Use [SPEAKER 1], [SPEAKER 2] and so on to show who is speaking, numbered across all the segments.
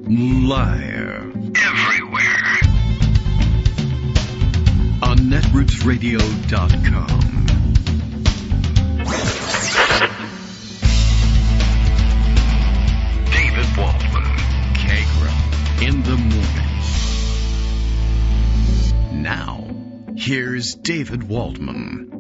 [SPEAKER 1] Liar. Everywhere. On netrootsradio.com. David Waldman. Kagro. In the morning. Now, here's David Waldman.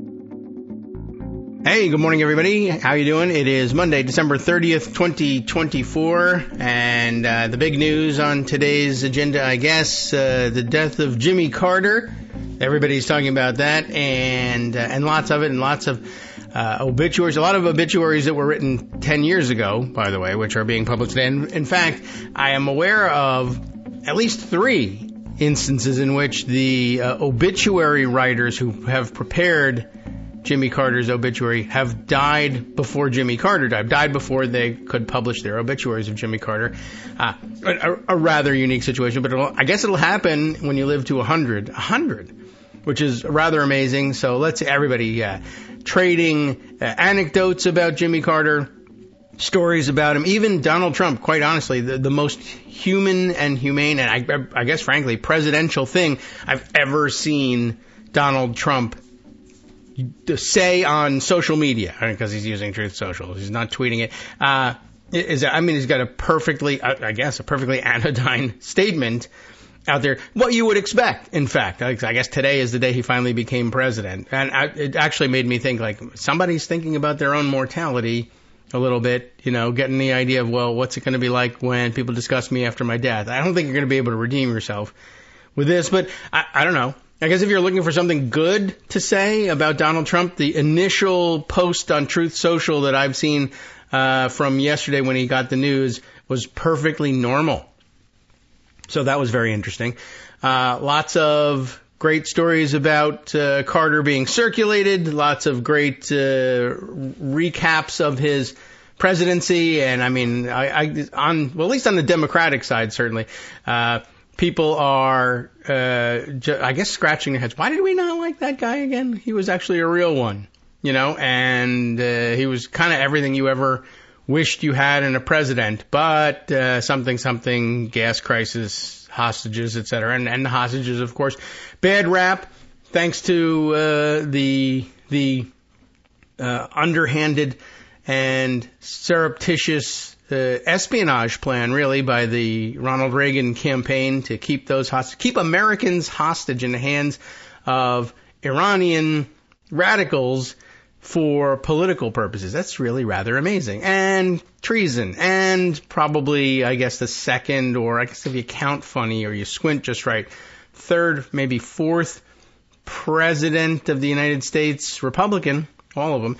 [SPEAKER 2] Hey, good morning, everybody. How you doing? It is Monday, December 30th, 2024, and the big news on today's agenda, I guess, the death of Jimmy Carter. Everybody's talking about that, and lots of it, and lots of obituaries, a lot of obituaries that were written 10 years ago, by the way, which are being published today. And in fact, I am aware of at least 3 instances in which the obituary writers who have prepared Jimmy Carter's obituary have died before Jimmy Carter died before they could publish their obituaries of Jimmy Carter. A rather unique situation, but I guess it'll happen when you live to 100, which is rather amazing. So let's say everybody trading anecdotes about Jimmy Carter, stories about him, even Donald Trump, quite honestly, the most human and humane and I guess frankly presidential thing I've ever seen Donald Trump say on social media, because he's using Truth Social. He's not tweeting it. He's got a perfectly anodyne statement out there. What you would expect, in fact. I guess today is the day he finally became president. And it actually made me think, like, somebody's thinking about their own mortality a little bit, getting the idea of, well, what's it going to be like when people discuss me after my death? I don't think you're going to be able to redeem yourself with this, but I don't know. I guess if you're looking for something good to say about Donald Trump, the initial post on Truth Social that I've seen from yesterday when he got the news was perfectly normal. So that was very interesting. Lots of great stories about Carter being circulated, lots of great recaps of his presidency, and at least on the Democratic side, certainly, people are, I guess, scratching their heads. Why did we not like that guy again? He was actually a real one, and he was kind of everything you ever wished you had in a president, but something, gas crisis, hostages, etc., and the hostages, of course, bad rap, thanks to the underhanded and surreptitious espionage plan, really, by the Ronald Reagan campaign to keep Americans hostage in the hands of Iranian radicals for political purposes. That's really rather amazing. And treason. And probably, I guess, the second, or I guess if you count funny or you squint just right, third, maybe fourth president of the United States, Republican, all of them,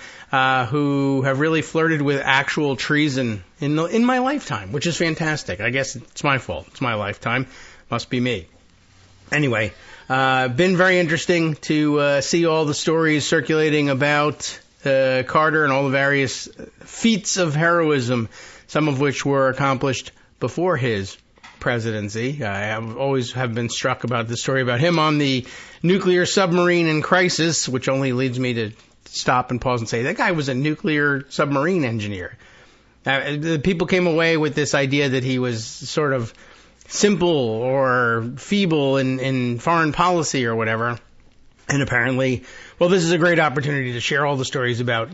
[SPEAKER 2] who have really flirted with actual treason in my lifetime, which is fantastic. I guess it's my fault. It's my lifetime. Must be me. Anyway, been very interesting to see all the stories circulating about Carter and all the various feats of heroism, some of which were accomplished before his presidency. I always have been struck about the story about him on the nuclear submarine in crisis, which only leads me to stop and pause and say, that guy was a nuclear submarine engineer. People came away with this idea that he was sort of simple or feeble in foreign policy or whatever. And apparently, well, this is a great opportunity to share all the stories about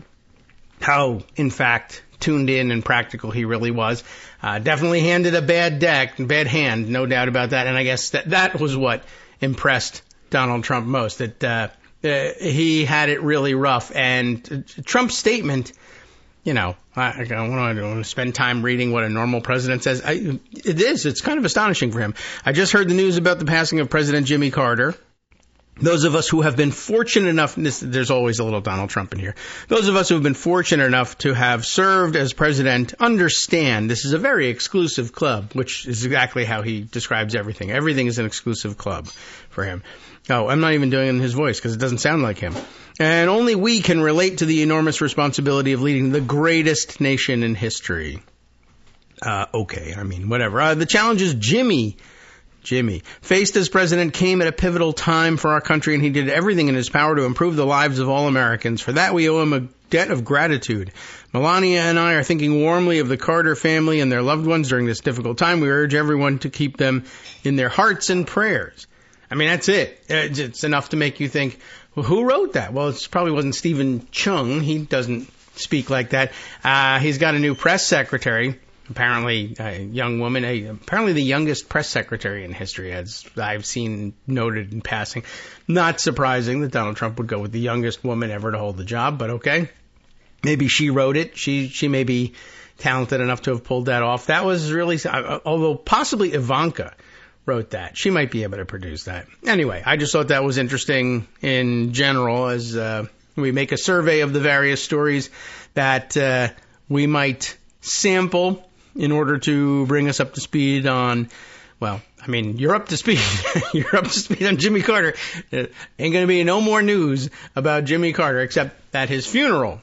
[SPEAKER 2] how, in fact, tuned in and practical he really was. Definitely handed a bad hand, no doubt about that. And I guess that was what impressed Donald Trump most, that he had it really rough. And Trump's statement, I don't want to spend time reading what a normal president says. It's kind of astonishing for him. I just heard the news about the passing of President Jimmy Carter. Those of us who have been fortunate enough, there's always a little Donald Trump in here. Those of us who have been fortunate enough to have served as president understand this is a very exclusive club, which is exactly how he describes everything. Everything is an exclusive club for him. Oh, I'm not even doing it in his voice because it doesn't sound like him. And only we can relate to the enormous responsibility of leading the greatest nation in history. Whatever. The challenge is Jimmy, faced as president, came at a pivotal time for our country, and he did everything in his power to improve the lives of all Americans. For that, we owe him a debt of gratitude. Melania and I are thinking warmly of the Carter family and their loved ones during this difficult time. We urge everyone to keep them in their hearts and prayers. I mean, that's it. It's enough to make you think, well, who wrote that? Well, it probably wasn't Stephen Chung. He doesn't speak like that. He's got a new press secretary, apparently a young woman, apparently the youngest press secretary in history, as I've seen noted in passing. Not surprising that Donald Trump would go with the youngest woman ever to hold the job, but okay. Maybe she wrote it. She may be talented enough to have pulled that off. That was really, although possibly Ivanka wrote that. She might be able to produce that. Anyway, I just thought that was interesting in general as we make a survey of the various stories that we might sample in order to bring us up to speed on, well, I mean, you're up to speed. You're up to speed on Jimmy Carter. Ain't going to be no more news about Jimmy Carter except that his funeral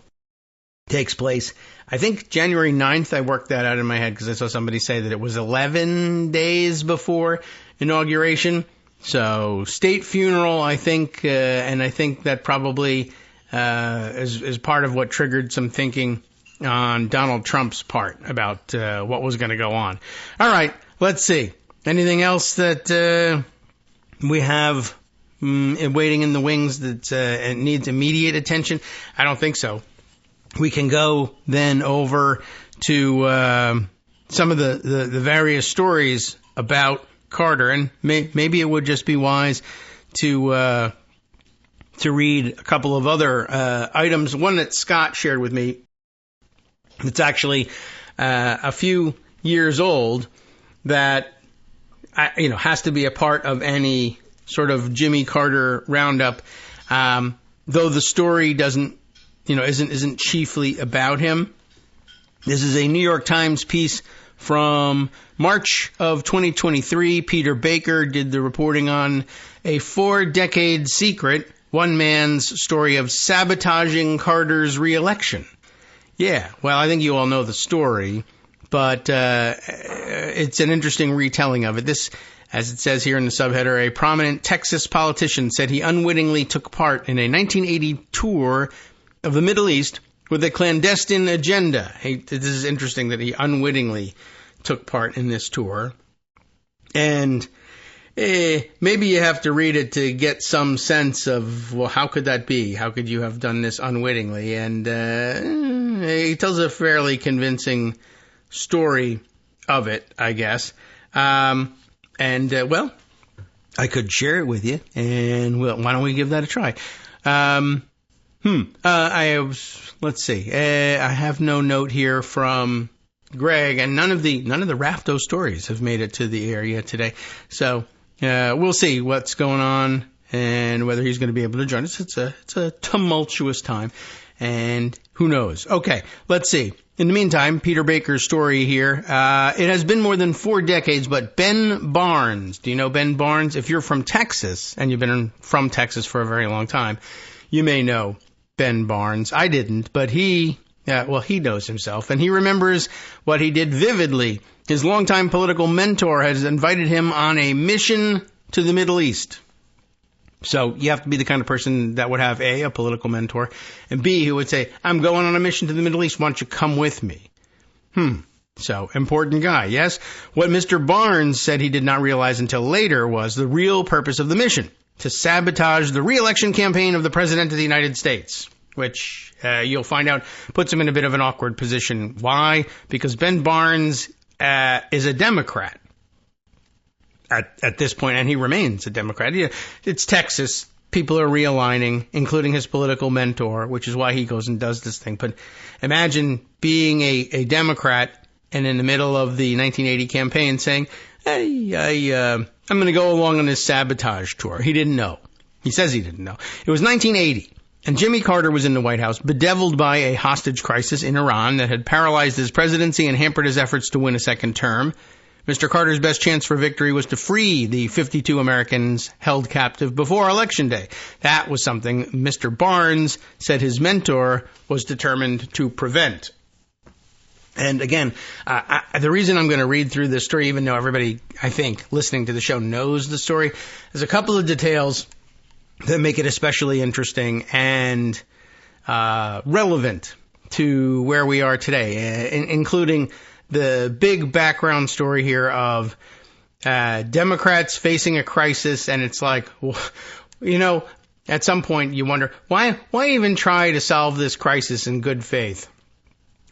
[SPEAKER 2] takes place, I think January 9th. I worked that out in my head because I saw somebody say that it was 11 days before inauguration. So state funeral, I think, and I think that probably is part of what triggered some thinking on Donald Trump's part about what was going to go on. All right, let's see. Anything else that we have waiting in the wings that needs immediate attention? I don't think so. We can go then over to some of the various stories about Carter, and maybe it would just be wise to read a couple of other items. One that Scott shared with me. It's actually a few years old that has to be a part of any sort of Jimmy Carter roundup, though the story isn't chiefly about him. This is a New York Times piece from March of 2023. Peter Baker did the reporting on a 4-decade secret, one man's story of sabotaging Carter's reelection. Yeah, well, I think you all know the story, but it's an interesting retelling of it. This, as it says here in the subheader, a prominent Texas politician said he unwittingly took part in a 1980 tour of the Middle East with a clandestine agenda. This is interesting that he unwittingly took part in this tour. And maybe you have to read it to get some sense of, well, how could that be? How could you have done this unwittingly? And he tells a fairly convincing story of it, I guess. Well, I could share it with you, and well, why don't we give that a try? Let's see. I have no note here from Greg, and none of the Rafto stories have made it to the area today. So we'll see what's going on and whether he's going to be able to join us. It's a tumultuous time, and who knows? Okay, let's see. In the meantime, Peter Baker's story here. It has been more than 4 decades, but Ben Barnes. Do you know Ben Barnes? If you're from Texas, and you've been from Texas for a very long time, you may know Ben Barnes. I didn't, but he knows himself, and he remembers what he did vividly. His longtime political mentor has invited him on a mission to the Middle East. So you have to be the kind of person that would have A, a political mentor, and B, who would say, I'm going on a mission to the Middle East. Why don't you come with me? So, important guy, yes? What Mr. Barnes said he did not realize until later was the real purpose of the mission: to sabotage the re-election campaign of the President of the United States, which you'll find out puts him in a bit of an awkward position. Why? Because Ben Barnes is a Democrat at this point, and he remains a Democrat. It's Texas. People are realigning, including his political mentor, which is why he goes and does this thing. But imagine being a Democrat and in the middle of the 1980 campaign saying, hey, I'm going to go along on this sabotage tour. He didn't know. He says he didn't know. It was 1980, and Jimmy Carter was in the White House, bedeviled by a hostage crisis in Iran that had paralyzed his presidency and hampered his efforts to win a second term. Mr. Carter's best chance for victory was to free the 52 Americans held captive before Election Day. That was something Mr. Barnes said his mentor was determined to prevent. And again, the reason I'm going to read through this story, even though everybody, I think, listening to the show knows the story, there's a couple of details that make it especially interesting and relevant to where we are today, including the big background story here of Democrats facing a crisis, and it's like, at some point you wonder, why even try to solve this crisis in good faith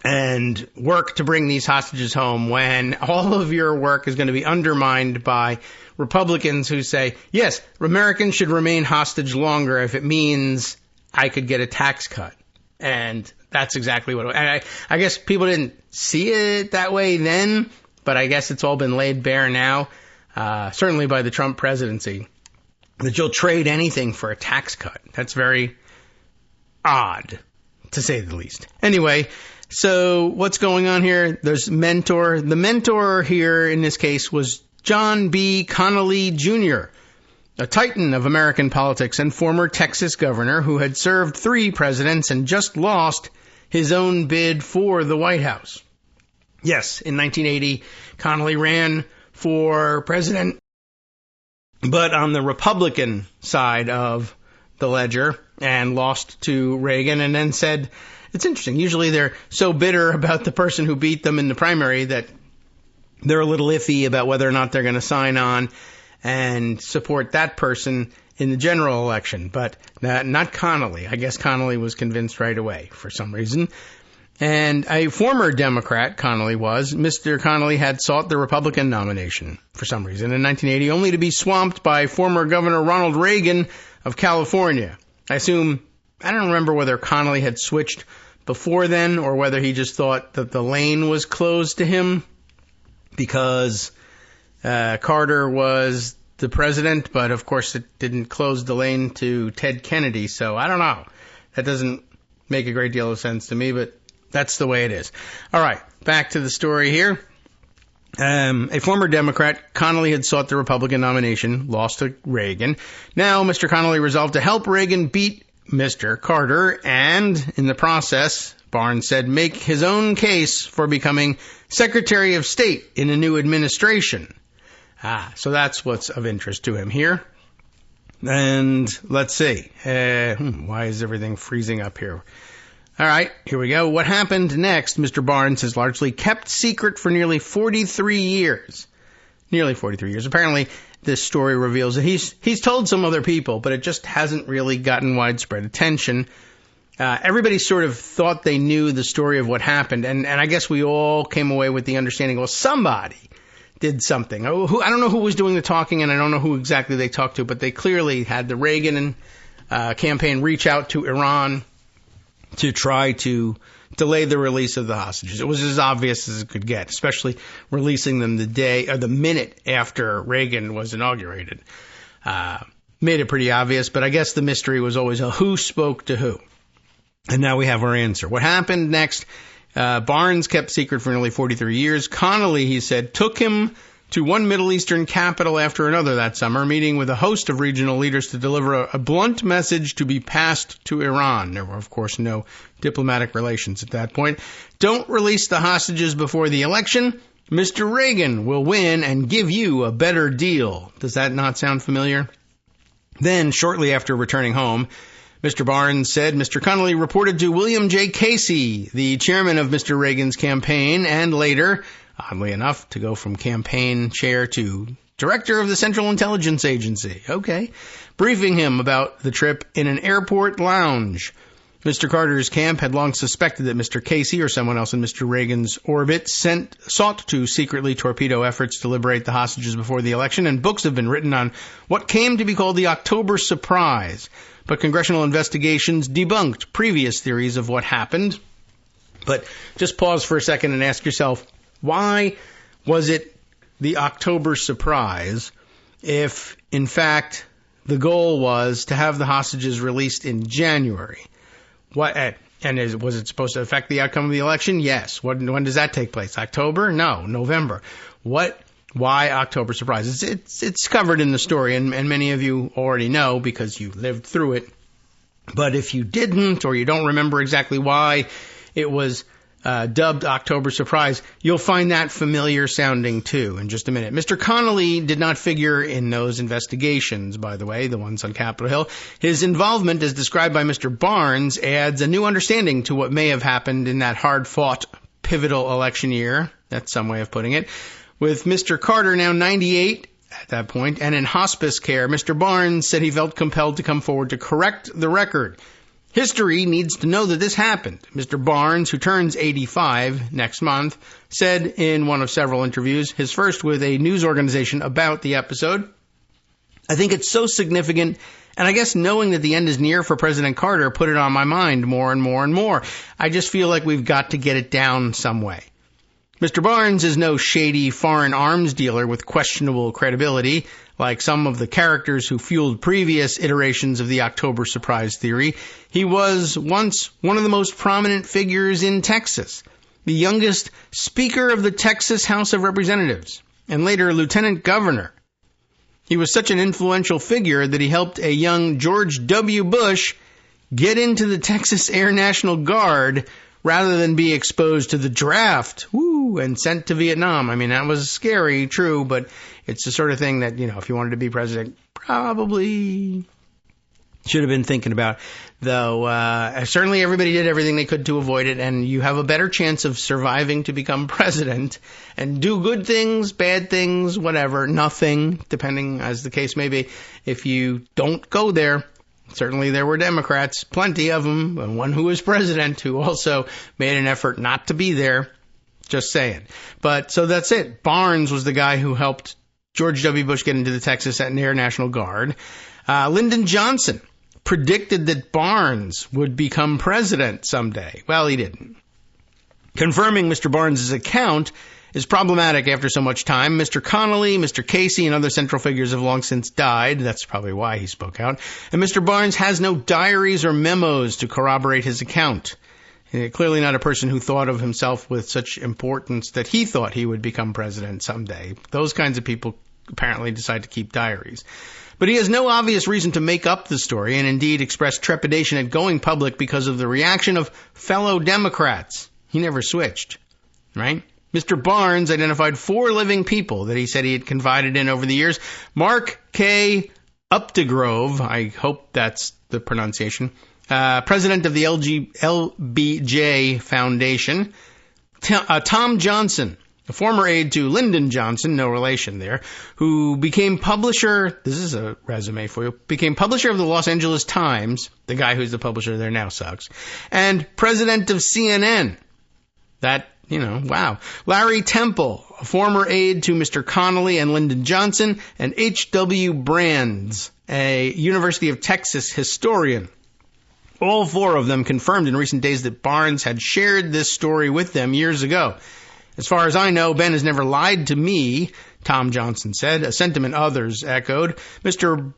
[SPEAKER 2] and work to bring these hostages home when all of your work is going to be undermined by Republicans who say, yes, Americans should remain hostage longer if it means I could get a tax cut. And that's exactly what I guess people didn't see it that way then, but I guess it's all been laid bare now, certainly by the Trump presidency, that you'll trade anything for a tax cut. That's very odd, to say the least. Anyway, so what's going on here? There's mentor. The mentor here in this case was John B. Connally Jr., a titan of American politics and former Texas governor who had served 3 presidents and just lost his own bid for the White House. Yes, in 1980, Connally ran for president, but on the Republican side of the ledger, and lost to Reagan, and then said, it's interesting, usually they're so bitter about the person who beat them in the primary that they're a little iffy about whether or not they're going to sign on and support that person in the general election, but not Connally. I guess Connally was convinced right away for some reason. And a former Democrat, Connally was, Mr. Connally had sought the Republican nomination for some reason in 1980, only to be swamped by former Governor Ronald Reagan of California. I don't remember whether Connally had switched before then or whether he just thought that the lane was closed to him because Carter was the president, but of course it didn't close the lane to Ted Kennedy, so I don't know. That doesn't make a great deal of sense to me, but that's the way it is. All right, back to the story here. A former Democrat, Connally had sought the Republican nomination, lost to Reagan. Now, Mr. Connally resolved to help Reagan beat Mr. Carter, and in the process, Barnes said, make his own case for becoming Secretary of State in a new administration. So that's what's of interest to him here. And let's see. Why is everything freezing up here? All right, here we go. What happened next, Mr. Barnes has largely kept secret for nearly 43 years. Nearly 43 years. Apparently, this story reveals that he's told some other people, but it just hasn't really gotten widespread attention. Everybody sort of thought they knew the story of what happened, and I guess we all came away with the understanding, well, somebody did something. I don't know who was doing the talking, and I don't know who exactly they talked to, but they clearly had the Reagan campaign reach out to Iran to try to delay the release of the hostages. It was as obvious as it could get, especially releasing them the minute after Reagan was inaugurated. Made it pretty obvious, but I guess the mystery was always who spoke to who. And now we have our answer. What happened next? Barnes kept secret for nearly 43 years. Connally, he said, took him to one Middle Eastern capital after another that summer, meeting with a host of regional leaders to deliver a blunt message to be passed to Iran. There were, of course, no diplomatic relations at that point. Don't release the hostages before the election. Mr. Reagan will win and give you a better deal. Does that not sound familiar? Then, shortly after returning home, Mr. Barnes said Mr. Connally reported to William J. Casey, the chairman of Mr. Reagan's campaign, and later, oddly enough, to go from campaign chair to director of the Central Intelligence Agency. Okay. Briefing him about the trip in an airport lounge. Mr. Carter's camp had long suspected that Mr. Casey or someone else in Mr. Reagan's orbit sought to secretly torpedo efforts to liberate the hostages before the election, and books have been written on what came to be called the October Surprise. But congressional investigations debunked previous theories of what happened. But just pause for a second and ask yourself, why was it the October Surprise if, in fact, the goal was to have the hostages released in January? Was it supposed to affect the outcome of the election? Yes. When does that take place? October? No, November. Why October Surprise? It's covered in the story, and many of you already know because you lived through it. But if you didn't, or you don't remember exactly why it was dubbed October Surprise. You'll find that familiar sounding too in just a minute. Mr. Connolly did not figure in those investigations, by the way, the ones on Capitol Hill. His involvement, as described by Mr. Barnes, adds a new understanding to what may have happened in that hard-fought, pivotal election year. That's some way of putting it. With Mr. Carter now 98 at that point and in hospice care, Mr. Barnes said he felt compelled to come forward to correct the record. History needs to know that this happened. Mr. Barnes, who turns 85 next month, said in one of several interviews, his first with a news organization about the episode, "I think it's so significant, and I guess knowing that the end is near for President Carter put it on my mind more and more and more. I just feel like we've got to get it down some way." Mr. Barnes is no shady foreign arms dealer with questionable credibility, like some of the characters who fueled previous iterations of the October surprise theory. He was once one of the most prominent figures in Texas, the youngest Speaker of the Texas House of Representatives, and later Lieutenant Governor. He was such an influential figure that he helped a young George W. Bush get into the Texas Air National Guard rather than be exposed to the draft, and sent to Vietnam. I mean, that was scary, true, but it's the sort of thing that, if you wanted to be president, probably should have been thinking about. Though, certainly everybody did everything they could to avoid it, and you have a better chance of surviving to become president and do good things, bad things, whatever, nothing, depending as the case may be, if you don't go there. Certainly there were Democrats, plenty of them, and one who was president who also made an effort not to be there. Just saying. But so that's it. Barnes was the guy who helped George W. Bush get into the Texas Air National Guard. Lyndon Johnson predicted that Barnes would become president someday. Well, he didn't. Confirming Mr. Barnes' account is problematic after so much time. Mr. Connolly, Mr. Casey, and other central figures have long since died. That's probably why he spoke out. And Mr. Barnes has no diaries or memos to corroborate his account. Clearly not a person who thought of himself with such importance that he thought he would become president someday. Those kinds of people apparently decide to keep diaries. But he has no obvious reason to make up the story and indeed expressed trepidation at going public because of the reaction of fellow Democrats. He never switched, right? Mr. Barnes identified 4 living people that he said he had confided in over the years. Mark K. Updegrove, I hope that's the pronunciation, president of the LBJ Foundation. Tom Johnson, a former aide to Lyndon Johnson, no relation there, who became publisher, this is a resume for you, became publisher of the Los Angeles Times, the guy who's the publisher there now sucks, and president of CNN. That, wow. Larry Temple, a former aide to Mr. Connolly and Lyndon Johnson, and H.W. Brands, a University of Texas historian. All 4 of them confirmed in recent days that Barnes had shared this story with them years ago. As far as I know, Ben has never lied to me, Tom Johnson said, a sentiment others echoed. Mr.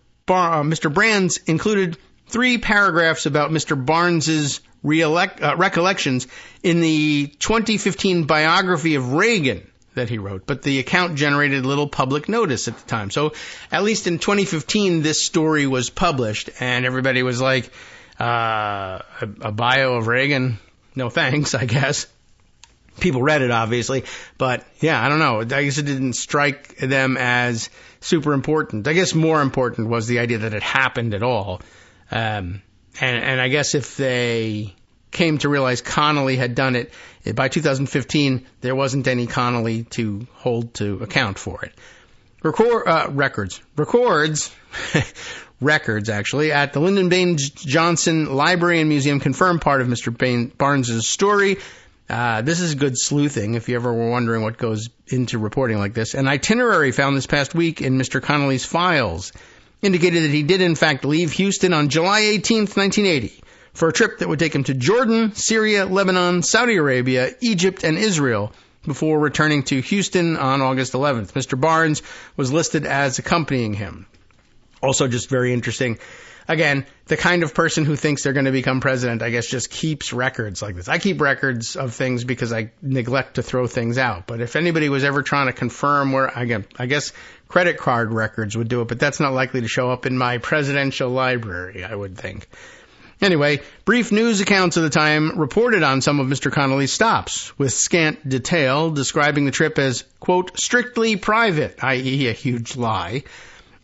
[SPEAKER 2] Brands included 3 paragraphs about Mr. Barnes's recollections in the 2015 biography of Reagan that he wrote, but the account generated little public notice at the time. So at least in 2015, this story was published, and everybody was like, a bio of Reagan? No thanks, I guess. People read it, obviously, but yeah, I don't know. I guess it didn't strike them as super important. I guess more important was the idea that it happened at all. And I guess if they came to realize Connolly had done it, by 2015, there wasn't any Connolly to hold to account for it. Records, actually, at the Lyndon Baines Johnson Library and Museum confirmed part of Mr. Barnes' story. This is good sleuthing, if you ever were wondering what goes into reporting like this. An itinerary found this past week in Mr. Connolly's files indicated that he did, in fact, leave Houston on July 18th, 1980, for a trip that would take him to Jordan, Syria, Lebanon, Saudi Arabia, Egypt, and Israel, before returning to Houston on August 11th. Mr. Barnes was listed as accompanying him. Also just very interesting. Again, the kind of person who thinks they're going to become president, I guess, just keeps records like this. I keep records of things because I neglect to throw things out. But if anybody was ever trying to confirm where, again, I guess credit card records would do it, but that's not likely to show up in my presidential library, I would think. Anyway, brief news accounts of the time reported on some of Mr. Connolly's stops, with scant detail describing the trip as, quote, strictly private, i.e. a huge lie,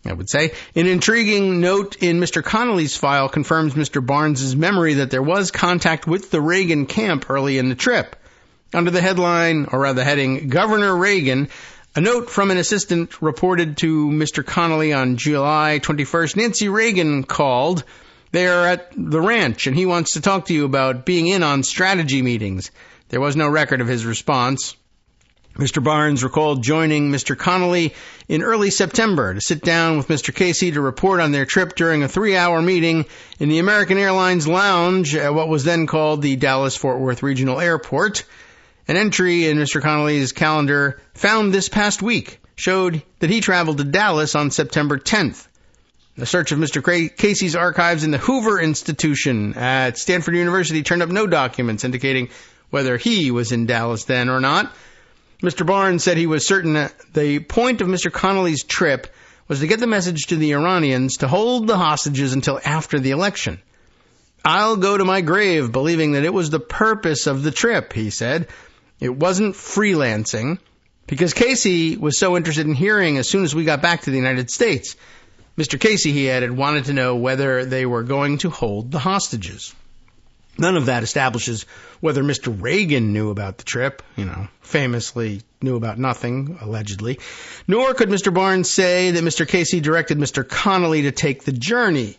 [SPEAKER 2] I would say. An intriguing note in Mr. Connolly's file confirms Mr. Barnes's memory that there was contact with the Reagan camp early in the trip. Under the headline, or rather heading, Governor Reagan, a note from an assistant reported to Mr. Connolly on July 21st, Nancy Reagan called. They are at the ranch, and he wants to talk to you about being in on strategy meetings. There was no record of his response. Mr. Barnes recalled joining Mr. Connolly in early September to sit down with Mr. Casey to report on their trip during a 3-hour meeting in the American Airlines Lounge at what was then called the Dallas-Fort Worth Regional Airport. An entry in Mr. Connolly's calendar found this past week showed that he traveled to Dallas on September 10th. The search of Mr. Casey's archives in the Hoover Institution at Stanford University turned up no documents indicating whether he was in Dallas then or not. Mr. Barnes said he was certain that the point of Mr. Connolly's trip was to get the message to the Iranians to hold the hostages until after the election. I'll go to my grave believing that it was the purpose of the trip, he said. It wasn't freelancing, because Casey was so interested in hearing as soon as we got back to the United States. Mr. Casey, he added, wanted to know whether they were going to hold the hostages. None of that establishes whether Mr. Reagan knew about the trip, famously knew about nothing, allegedly. Nor could Mr. Barnes say that Mr. Casey directed Mr. Connolly to take the journey.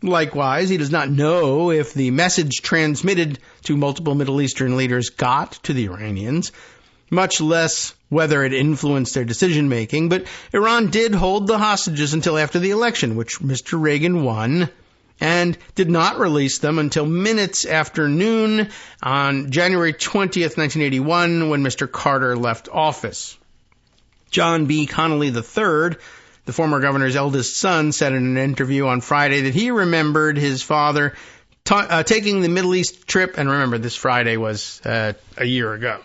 [SPEAKER 2] Likewise, he does not know if the message transmitted to multiple Middle Eastern leaders got to the Iranians, much less whether it influenced their decision-making, but Iran did hold the hostages until after the election, which Mr. Reagan won, and did not release them until minutes after noon on January 20th, 1981, when Mr. Carter left office. John B. Connolly III, the former governor's eldest son, said in an interview on Friday that he remembered his father taking the Middle East trip, and remember, this Friday was a year ago,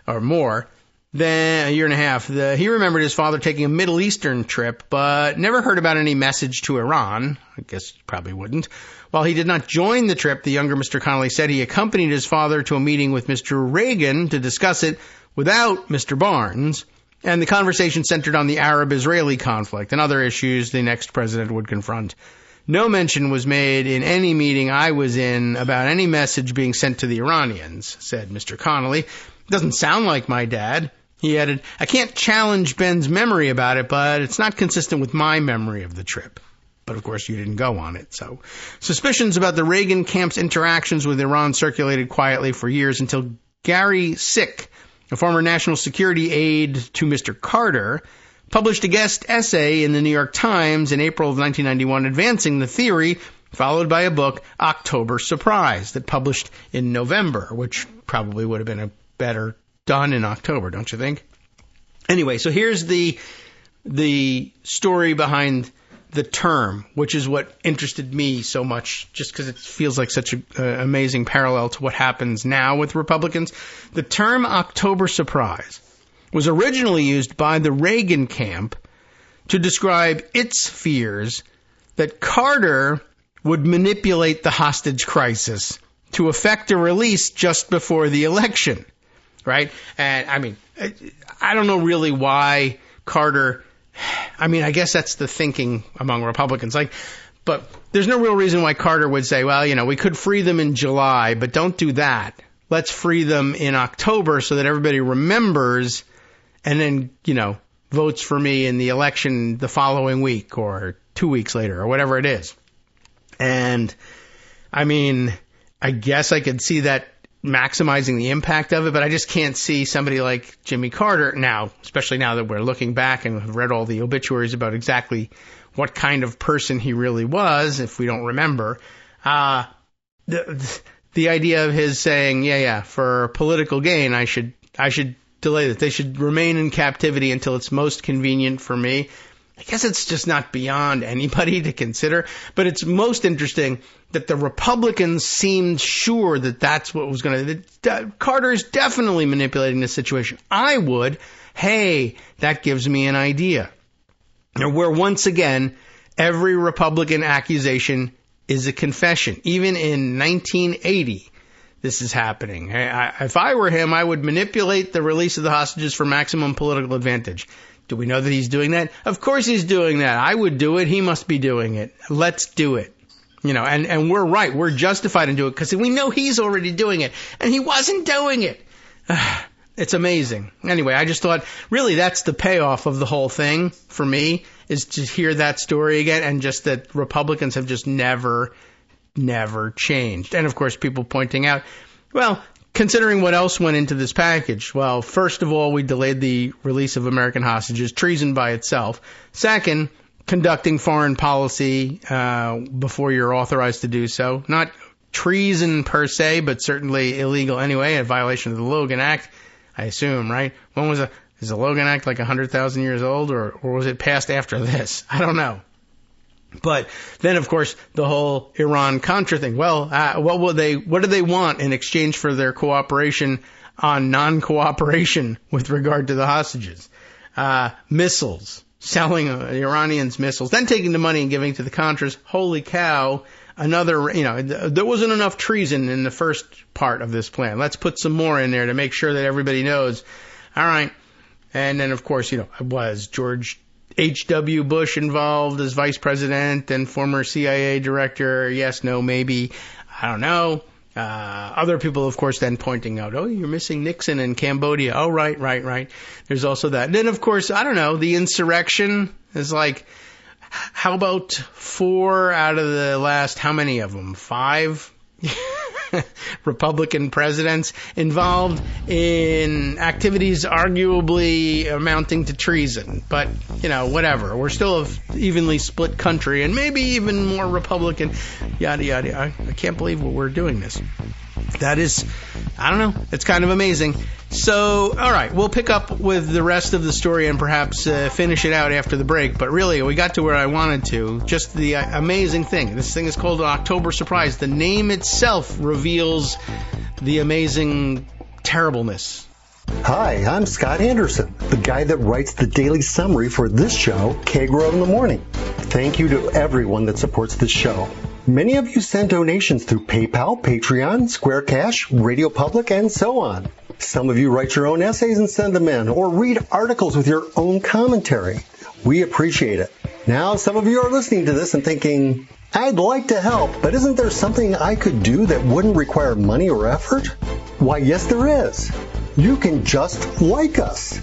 [SPEAKER 2] or more, then a year and a half. He remembered his father taking a Middle Eastern trip, but never heard about any message to Iran. I guess he probably wouldn't. While he did not join the trip, the younger Mr. Connolly said he accompanied his father to a meeting with Mr. Reagan to discuss it without Mr. Barnes, and the conversation centered on the Arab-Israeli conflict and other issues the next president would confront. No mention was made in any meeting I was in about any message being sent to the Iranians, said Mr. Connolly. Doesn't sound like my dad. He added, I can't challenge Ben's memory about it, but it's not consistent with my memory of the trip. But of course you didn't go on it, so. Suspicions about the Reagan camp's interactions with Iran circulated quietly for years until Gary Sick, a former national security aide to Mr. Carter, published a guest essay in the New York Times in April of 1991 advancing the theory, followed by a book, October Surprise, that published in November, which probably would have been better done in October, don't you think? Anyway, so here's the story behind the term, which is what interested me so much, just because it feels like such an amazing parallel to what happens now with Republicans. The term October Surprise was originally used by the Reagan camp to describe its fears that Carter would manipulate the hostage crisis to effect a release just before the election, right? And, I mean, I don't know really why Carter... I mean, I guess that's the thinking among Republicans. But there's no real reason why Carter would say, well, we could free them in July, but don't do that. Let's free them in October so that everybody remembers and then, votes for me in the election the following week or 2 weeks later or whatever it is. And, I mean, I guess I could see that maximizing the impact of it, but I just can't see somebody like Jimmy Carter now, especially now that we're looking back and have read all the obituaries about exactly what kind of person he really was, if we don't remember. The idea of his saying, for political gain, I should delay that. They should remain in captivity until it's most convenient for me. I guess it's just not beyond anybody to consider, but it's most interesting that the Republicans seemed sure that that's what was going to... Carter's definitely manipulating the situation. I would. Hey, that gives me an idea. Where once again, every Republican accusation is a confession. Even in 1980, this is happening. If I were him, I would manipulate the release of the hostages for maximum political advantage. Do we know that he's doing that? Of course he's doing that. I would do it. He must be doing it. Let's do it. And we're right. We're justified in doing it because we know he's already doing it. And he wasn't doing it. It's amazing. Anyway, I just thought, really, that's the payoff of the whole thing for me, is to hear that story again, and just that Republicans have just never changed. And, of course, people pointing out, well, considering what else went into this package, well, first of all, we delayed the release of American hostages, treason by itself. Second, conducting foreign policy before you're authorized to do so. Not treason per se, but certainly illegal anyway, a violation of the Logan Act, I assume, right? Is the Logan Act like 100,000 years old, or was it passed after this? I don't know. But then, of course, the whole Iran-Contra thing. Well, what do they want in exchange for their cooperation on non-cooperation with regard to the hostages? Missiles. Selling Iranians missiles. Then taking the money and giving to the Contras. Holy cow. Another, there wasn't enough treason in the first part of this plan. Let's put some more in there to make sure that everybody knows. All right. And then, of course, was George H.W. Bush involved as vice president and former CIA director? Yes, no, maybe. I don't know. Other people, of course, then pointing out, oh, you're missing Nixon in Cambodia. Oh, right. There's also that. And then, of course, I don't know, the insurrection is like, how about 4 out of the last, how many of them? 5 Republican presidents involved in activities arguably amounting to treason. But, whatever. We're still an evenly split country and maybe even more Republican, yada, yada. I can't believe we're doing this. That is, I don't know, it's kind of amazing. So, all right, we'll pick up with the rest of the story and perhaps finish it out after the break. But really, we got to where I wanted to. Just the amazing thing. This thing is called an October Surprise. The name itself reveals the amazing terribleness.
[SPEAKER 3] Hi, I'm Scott Anderson, the guy that writes the daily summary for this show, Kagro in the Morning. Thank you to everyone that supports this show. Many of you send donations through PayPal, Patreon, Square Cash, Radio Public, and so on. Some of you write your own essays and send them in, or read articles with your own commentary. We appreciate it. Now, some of you are listening to this and thinking, I'd like to help, but isn't there something I could do that wouldn't require money or effort? Why, yes, there is. You can just like us.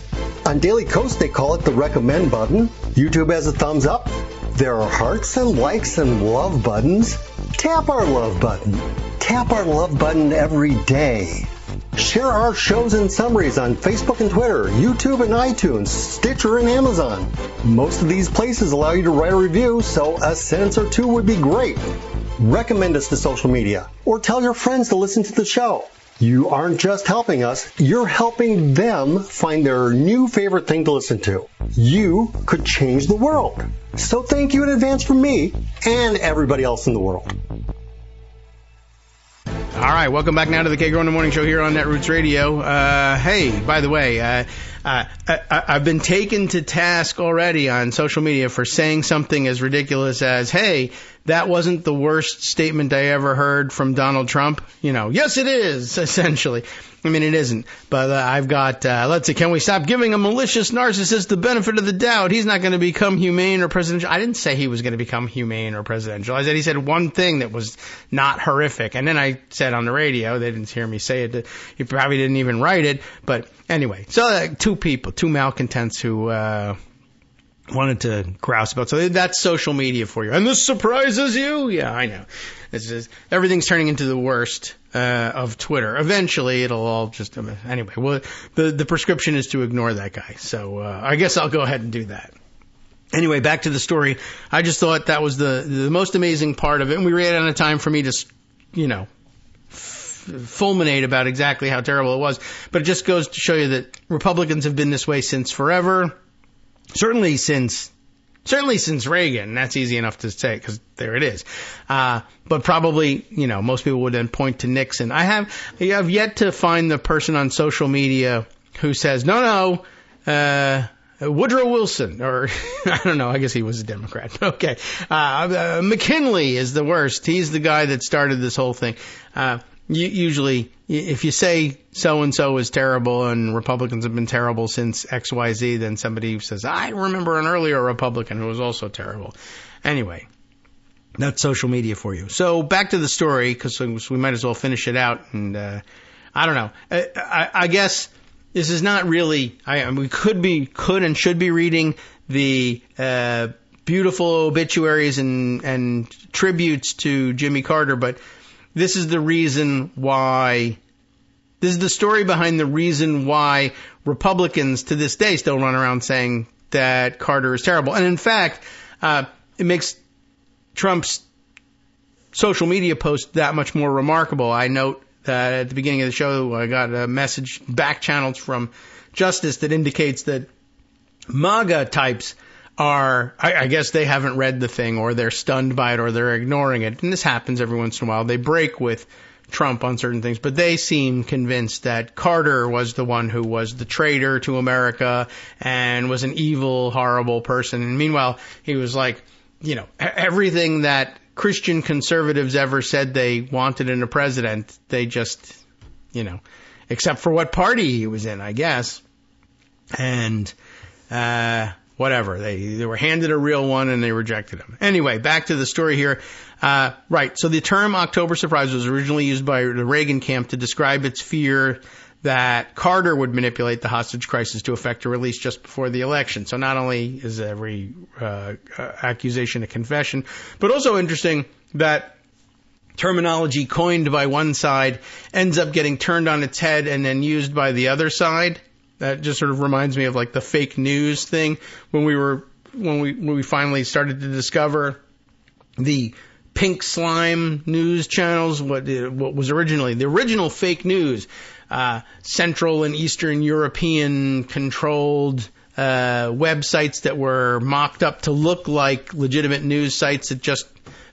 [SPEAKER 3] On Daily Kos, they call it the recommend button. YouTube has a thumbs up. There are hearts and likes and love buttons. Tap our love button. Tap our love button every day. Share our shows and summaries on Facebook and Twitter, YouTube and iTunes, Stitcher and Amazon. Most of these places allow you to write a review, so a sentence or two would be great. Recommend us to social media, or tell your friends to listen to the show. You aren't just helping us, you're helping them find their new favorite thing to listen to. You could change the world. So thank you in advance from me and everybody else in the world.
[SPEAKER 2] All right, welcome back now to the Kagro in the Morning Show here on Netroots Radio. Hey, by the way, I've been taken to task already on social media for saying something as ridiculous as, hey, that wasn't the worst statement I ever heard from Donald Trump. Yes, it is, essentially. I mean, it isn't. But I've got, let's see, can we stop giving a malicious narcissist the benefit of the doubt? He's not going to become humane or presidential. I didn't say he was going to become humane or presidential. I said he said one thing that was not horrific. And then I said on the radio, they didn't hear me say it. He probably didn't even write it. But anyway, so two malcontents who wanted to grouse about. So that's social media for you. And this surprises you? Yeah, I know. Everything's turning into the worst of Twitter. Eventually, it'll all just... Anyway, well, the prescription is to ignore that guy. So I guess I'll go ahead and do that. Anyway, back to the story. I just thought that was the most amazing part of it. And we ran out of time for me to, fulminate about exactly how terrible it was. But it just goes to show you that Republicans have been this way since forever. Certainly since Reagan. That's easy enough to say because there it is. But probably, most people would then point to Nixon. I have yet to find the person on social media who says, no, Woodrow Wilson, or I don't know, I guess he was a Democrat. Okay. McKinley is the worst. He's the guy that started this whole thing. Usually, if you say so-and-so is terrible and Republicans have been terrible since XYZ, then somebody says, I remember an earlier Republican who was also terrible. Anyway, that's social media for you. So back to the story, because we might as well finish it out. And I don't know. I guess this is not really. We could and should be reading the beautiful obituaries and tributes to Jimmy Carter, but this is the reason why. This is the story behind the reason why Republicans to this day still run around saying that Carter is terrible. And in fact, it makes Trump's social media post that much more remarkable. I note that at the beginning of the show, I got a message back channeled from Justice that indicates that MAGA types are, I guess they haven't read the thing, or they're stunned by it, or they're ignoring it. And this happens every once in a while. They break with Trump on certain things, but they seem convinced that Carter was the one who was the traitor to America and was an evil, horrible person. And meanwhile, he was like, everything that Christian conservatives ever said they wanted in a president, they just, except for what party he was in, I guess. And, whatever. They were handed a real one and they rejected him. Anyway, back to the story here. Right. So the term October surprise was originally used by the Reagan camp to describe its fear that Carter would manipulate the hostage crisis to effect a release just before the election. So not only is every accusation a confession, but also interesting that terminology coined by one side ends up getting turned on its head and then used by the other side. That just sort of reminds me of like the fake news thing when we finally started to discover the pink slime news channels. What was originally the original fake news, Central and Eastern European controlled websites that were mocked up to look like legitimate news sites that just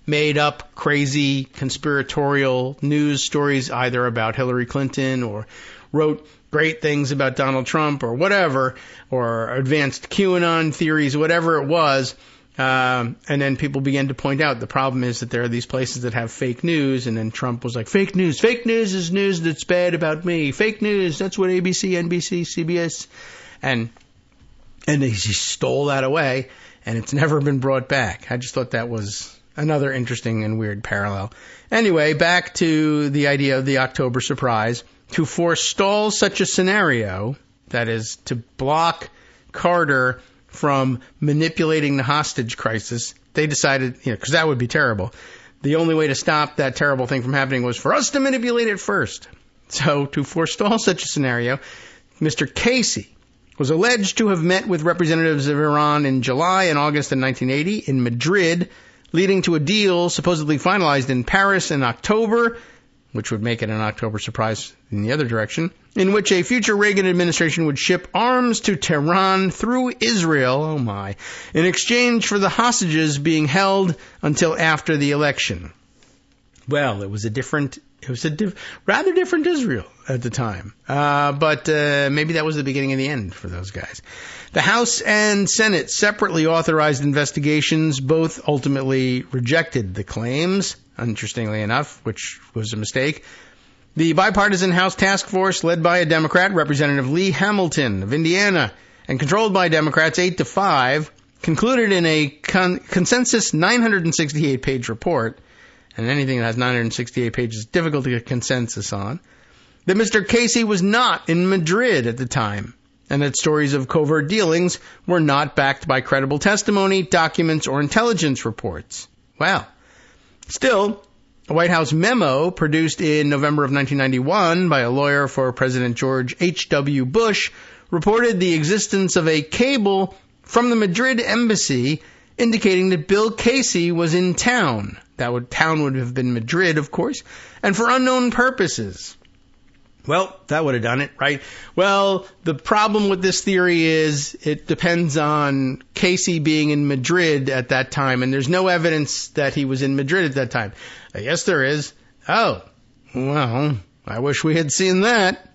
[SPEAKER 2] made up crazy conspiratorial news stories, either about Hillary Clinton or wrote great things about Donald Trump or whatever, or advanced QAnon theories, whatever it was. And then people began to point out the problem is that there are these places that have fake news. And then Trump was like, fake news. Fake news is news that's bad about me. Fake news. That's what ABC, NBC, CBS. And he stole that away, and it's never been brought back. I just thought that was another interesting and weird parallel. Anyway, back to the idea of the October surprise. To forestall such a scenario, that is, to block Carter from manipulating the hostage crisis, they decided, because that would be terrible. The only way to stop that terrible thing from happening was for us to manipulate it first. So, to forestall such a scenario, Mr. Casey was alleged to have met with representatives of Iran in July and August of 1980 in Madrid, leading to a deal supposedly finalized in Paris in October, which would make it an October surprise in the other direction, in which a future Reagan administration would ship arms to Tehran through Israel, oh my, in exchange for the hostages being held until after the election. Well, it was a rather different Israel at the time. But maybe that was the beginning of the end for those guys. The House and Senate separately authorized investigations. Both ultimately rejected the claims, interestingly enough, which was a mistake. The bipartisan House task force, led by a Democrat, Representative Lee Hamilton of Indiana, and controlled by Democrats 8-5, concluded in a consensus 968-page report, and anything that has 968 pages is difficult to get consensus on, that Mr. Casey was not in Madrid at the time, and that stories of covert dealings were not backed by credible testimony, documents, or intelligence reports. Well, still, a White House memo produced in November of 1991 by a lawyer for President George H.W. Bush reported the existence of a cable from the Madrid embassy indicating that Bill Casey was in town. Town would have been Madrid, of course, and for unknown purposes. Well, that would have done it, right? Well, the problem with this theory is it depends on Casey being in Madrid at that time, and there's no evidence that he was in Madrid at that time. Yes, there is. Oh, well, I wish we had seen that.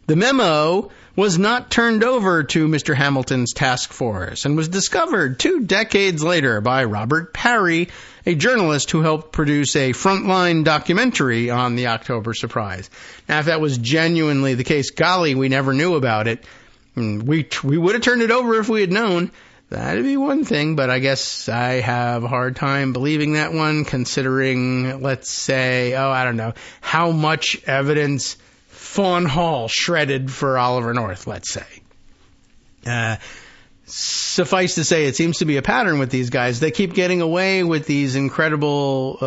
[SPEAKER 2] The memo was not turned over to Mr. Hamilton's task force and was discovered 2 decades later by Robert Parry, a journalist who helped produce a frontline documentary on the October surprise. Now, if that was genuinely the case, golly, we never knew about it. We would have turned it over if we had known. That'd be one thing, but I guess I have a hard time believing that one, considering, let's say, I don't know, how much evidence Fawn Hall shredded for Oliver North, let's say. Suffice to say, it seems to be a pattern with these guys. They keep getting away with these incredible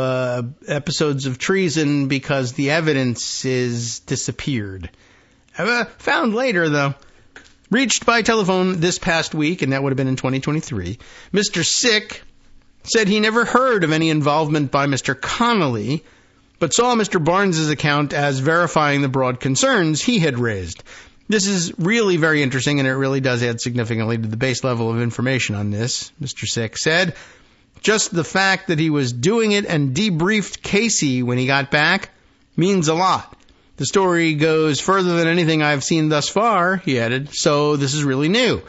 [SPEAKER 2] episodes of treason because the evidence is disappeared. Found later, though. Reached by telephone this past week, and that would have been in 2023, Mr. Sick said he never heard of any involvement by Mr. Connolly, but saw Mr. Barnes's account as verifying the broad concerns he had raised. This is really very interesting, and it really does add significantly to the base level of information on this, Mr. Sick said. Just the fact that he was doing it and debriefed Casey when he got back means a lot. The story goes further than anything I've seen thus far, he added, so this is really new.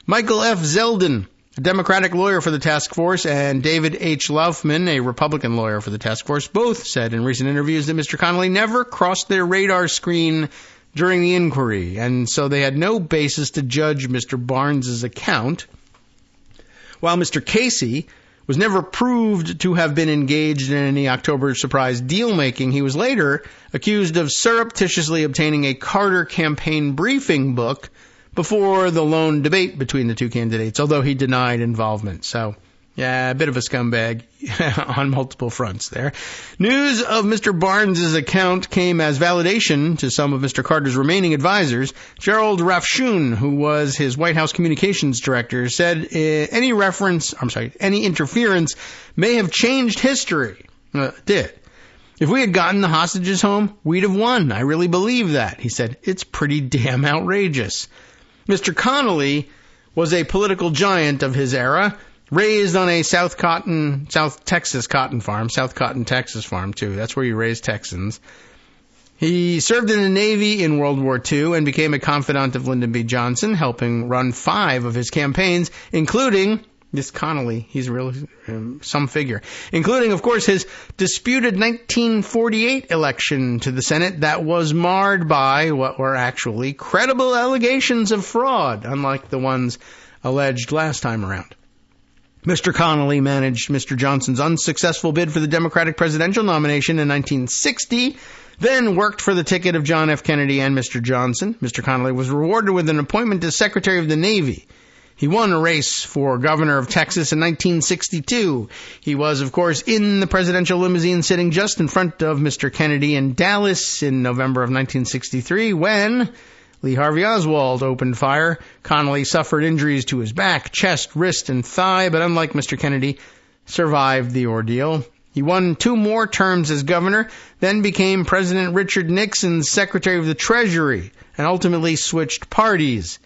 [SPEAKER 2] Michael F. Zeldin, a Democratic lawyer for the task force, and David H. Laufman, a Republican lawyer for the task force, both said in recent interviews that Mr. Connolly never crossed their radar screen during the inquiry, and so they had no basis to judge Mr. Barnes's account, while Mr. Casey was never proved to have been engaged in any October surprise deal-making. He was later accused of surreptitiously obtaining a Carter campaign briefing book before the lone debate between the two candidates, although he denied involvement. So, yeah, a bit of a scumbag on multiple fronts there. News of Mr. Barnes's account came as validation to some of Mr. Carter's remaining advisors. Gerald Rafshun, who was his White House communications director, said any interference may have changed history. Did. If we had gotten the hostages home, we'd have won. I really believe that. He said, it's pretty damn outrageous. Mr. Connolly was a political giant of his era, raised on a South Texas cotton farm, South Cotton, Texas farm, too. That's where you raise Texans. He served in the Navy in World War II and became a confidant of Lyndon B. Johnson, helping run 5 of his campaigns, including this Connolly. He's really some figure. Including, of course, his disputed 1948 election to the Senate that was marred by what were actually credible allegations of fraud, unlike the ones alleged last time around. Mr. Connolly managed Mr. Johnson's unsuccessful bid for the Democratic presidential nomination in 1960, then worked for the ticket of John F. Kennedy and Mr. Johnson. Mr. Connolly was rewarded with an appointment as Secretary of the Navy. He won a race for governor of Texas in 1962. He was, of course, in the presidential limousine sitting just in front of Mr. Kennedy in Dallas in November of 1963 when Lee Harvey Oswald opened fire. Connolly suffered injuries to his back, chest, wrist, and thigh, but unlike Mr. Kennedy, survived the ordeal. He won 2 more terms as governor, then became President Richard Nixon's Secretary of the Treasury, and ultimately switched parties.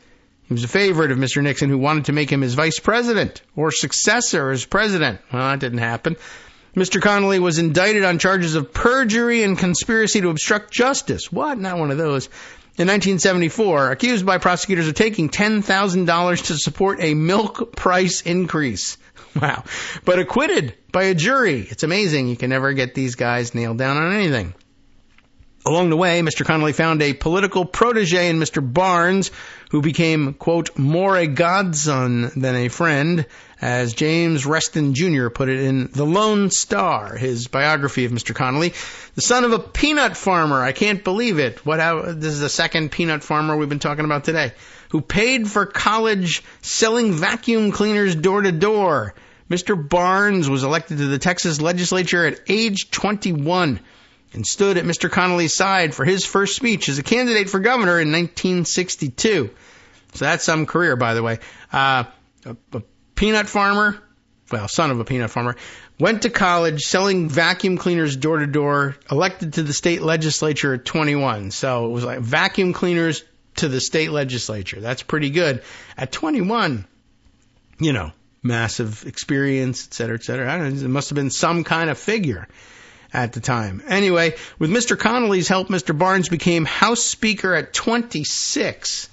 [SPEAKER 2] He was a favorite of Mr. Nixon, who wanted to make him his vice president or successor as president. Well, that didn't happen. Mr. Connolly was indicted on charges of perjury and conspiracy to obstruct justice. What? Not one of those. In 1974, accused by prosecutors of taking $10,000 to support a milk price increase. Wow. But acquitted by a jury. It's amazing. You can never get these guys nailed down on anything. Along the way, Mr. Connolly found a political protege in Mr. Barnes, who became, quote, more a godson than a friend, as James Reston Jr. put it in The Lone Star, his biography of Mr. Connolly. The son of a peanut farmer. I can't believe it. This is the second peanut farmer we've been talking about today, who paid for college selling vacuum cleaners door to door. Mr. Barnes was elected to the Texas legislature at age 21 and stood at Mr. Connolly's side for his first speech as a candidate for governor in 1962. So that's some career, by the way. A peanut farmer, son of a peanut farmer, went to college selling vacuum cleaners door to door, elected to the state legislature at 21. So it was like vacuum cleaners to the state legislature. That's pretty good. At 21, massive experience, et cetera, et cetera. I don't know, it must have been some kind of figure. at the time. Anyway, with Mr. Connolly's help, Mr. Barnes became House Speaker at 26.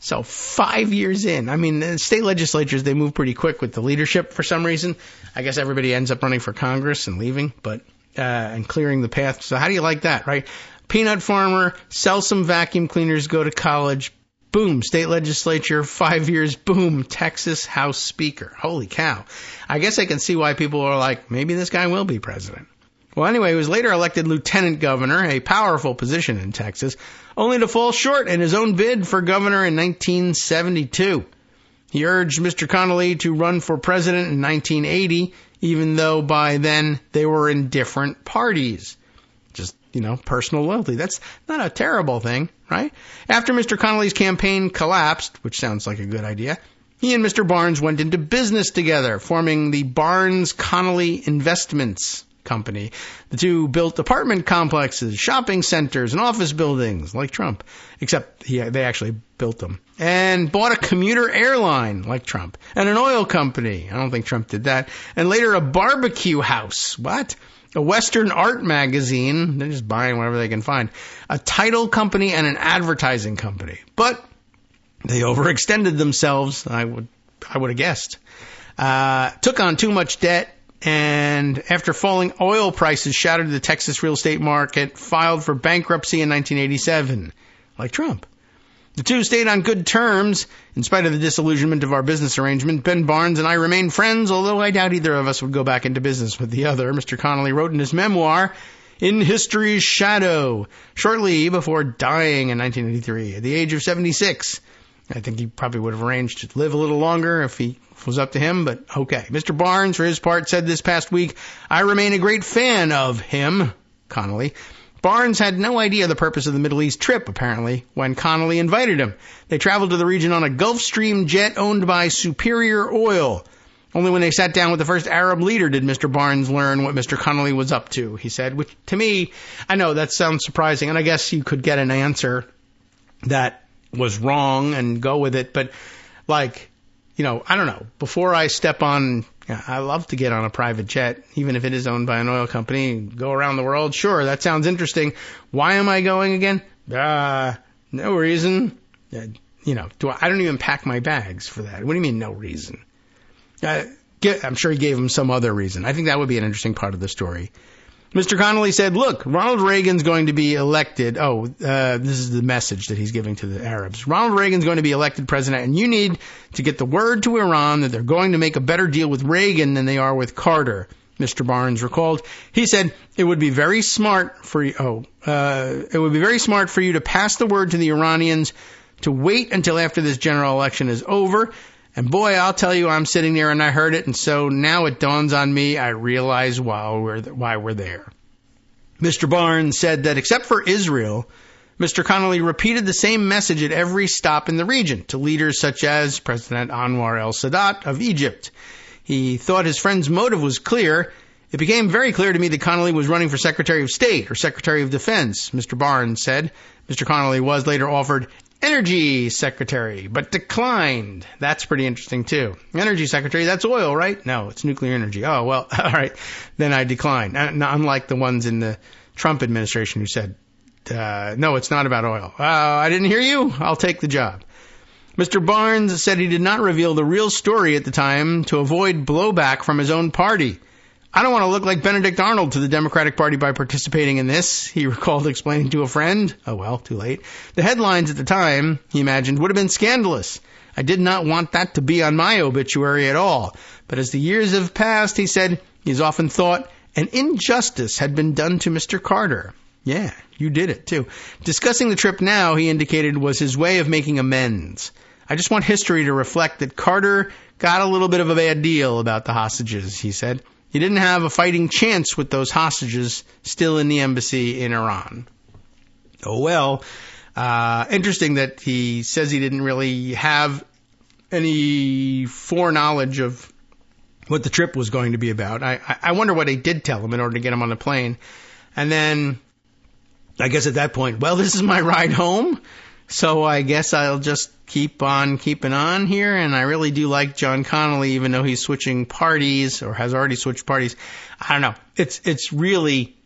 [SPEAKER 2] So 5 years in. I mean, the state legislatures, they move pretty quick with the leadership for some reason. I guess everybody ends up running for Congress and leaving, but and clearing the path. So how do you like that, right? Peanut farmer, sell some vacuum cleaners, go to college, boom, state legislature, 5 years, boom, Texas House Speaker. Holy cow. I guess I can see why people are like, maybe this guy will be president. Well, anyway, he was later elected lieutenant governor, a powerful position in Texas, only to fall short in his own bid for governor in 1972. He urged Mr. Connolly to run for president in 1980, even though by then they were in different parties. Just, personal loyalty. That's not a terrible thing, right? After Mr. Connolly's campaign collapsed, which sounds like a good idea, he and Mr. Barnes went into business together, forming the Barnes-Connolly Investments Company. The two built apartment complexes, shopping centers, and office buildings, like Trump, except they actually built them, and bought a commuter airline, like Trump, and an oil company. I don't think Trump did that. And later a barbecue house. What? A Western art magazine. They're just buying whatever they can find. A title company and an advertising company. But they overextended themselves, I would have guessed. Took on too much debt, and after falling oil prices shattered the Texas real estate market, filed for bankruptcy in 1987, like Trump. The two stayed on good terms. In spite of the disillusionment of our business arrangement, Ben Barnes and I remain friends, although I doubt either of us would go back into business with the other, Mr. Connolly wrote in his memoir, In History's Shadow, shortly before dying in 1983, at the age of 76. I think he probably would have arranged to live a little longer if he was up to him, but okay. Mr. Barnes, for his part, said this past week, I remain a great fan of him, Connolly. Barnes had no idea the purpose of the Middle East trip, apparently, when Connolly invited him. They traveled to the region on a Gulfstream jet owned by Superior Oil. Only when they sat down with the first Arab leader did Mr. Barnes learn what Mr. Connolly was up to, he said, which to me, I know that sounds surprising, and I guess you could get an answer that was wrong and go with it, but I don't know. Before I step on, I love to get on a private jet, even if it is owned by an oil company, go around the world. Sure, that sounds interesting. Why am I going again? No reason. I don't even pack my bags for that. What do you mean, no reason? I'm sure he gave him some other reason. I think that would be an interesting part of the story. Mr. Connolly said, look, Ronald Reagan's going to be elected. This is the message that he's giving to the Arabs. Ronald Reagan's going to be elected president, and you need to get the word to Iran that they're going to make a better deal with Reagan than they are with Carter, Mr. Barnes recalled. He said, it would be very smart for you to pass the word to the Iranians to wait until after this general election is over. And boy, I'll tell you, I'm sitting there and I heard it, and so now it dawns on me, I realize why we're there. Mr. Barnes said that except for Israel, Mr. Connolly repeated the same message at every stop in the region to leaders such as President Anwar el-Sadat of Egypt. He thought his friend's motive was clear. It became very clear to me that Connolly was running for Secretary of State or Secretary of Defense, Mr. Barnes said. Mr. Connolly was later offered Energy Secretary, but declined. That's pretty interesting, too. Energy Secretary, that's oil, right? No, it's nuclear energy. Oh, well, all right. Then I declined. Unlike the ones in the Trump administration who said, no, it's not about oil. I didn't hear you. I'll take the job. Mr. Barnes said he did not reveal the real story at the time to avoid blowback from his own party. I don't want to look like Benedict Arnold to the Democratic Party by participating in this, he recalled explaining to a friend. Oh, well, too late. The headlines at the time, he imagined, would have been scandalous. I did not want that to be on my obituary at all. But as the years have passed, he said, he's often thought an injustice had been done to Mr. Carter. Yeah, you did it, too. Discussing the trip now, he indicated, was his way of making amends. I just want history to reflect that Carter got a little bit of a bad deal about the hostages, he said. He didn't have a fighting chance with those hostages still in the embassy in Iran. Oh, well, interesting that he says he didn't really have any foreknowledge of what the trip was going to be about. I wonder what they did tell him in order to get him on the plane. And then, I guess at that point, well, this is my ride home, so I guess I'll just keep on keeping on here, and I really do like John Connolly, even though he's switching parties, or has already switched parties. I don't know. It's really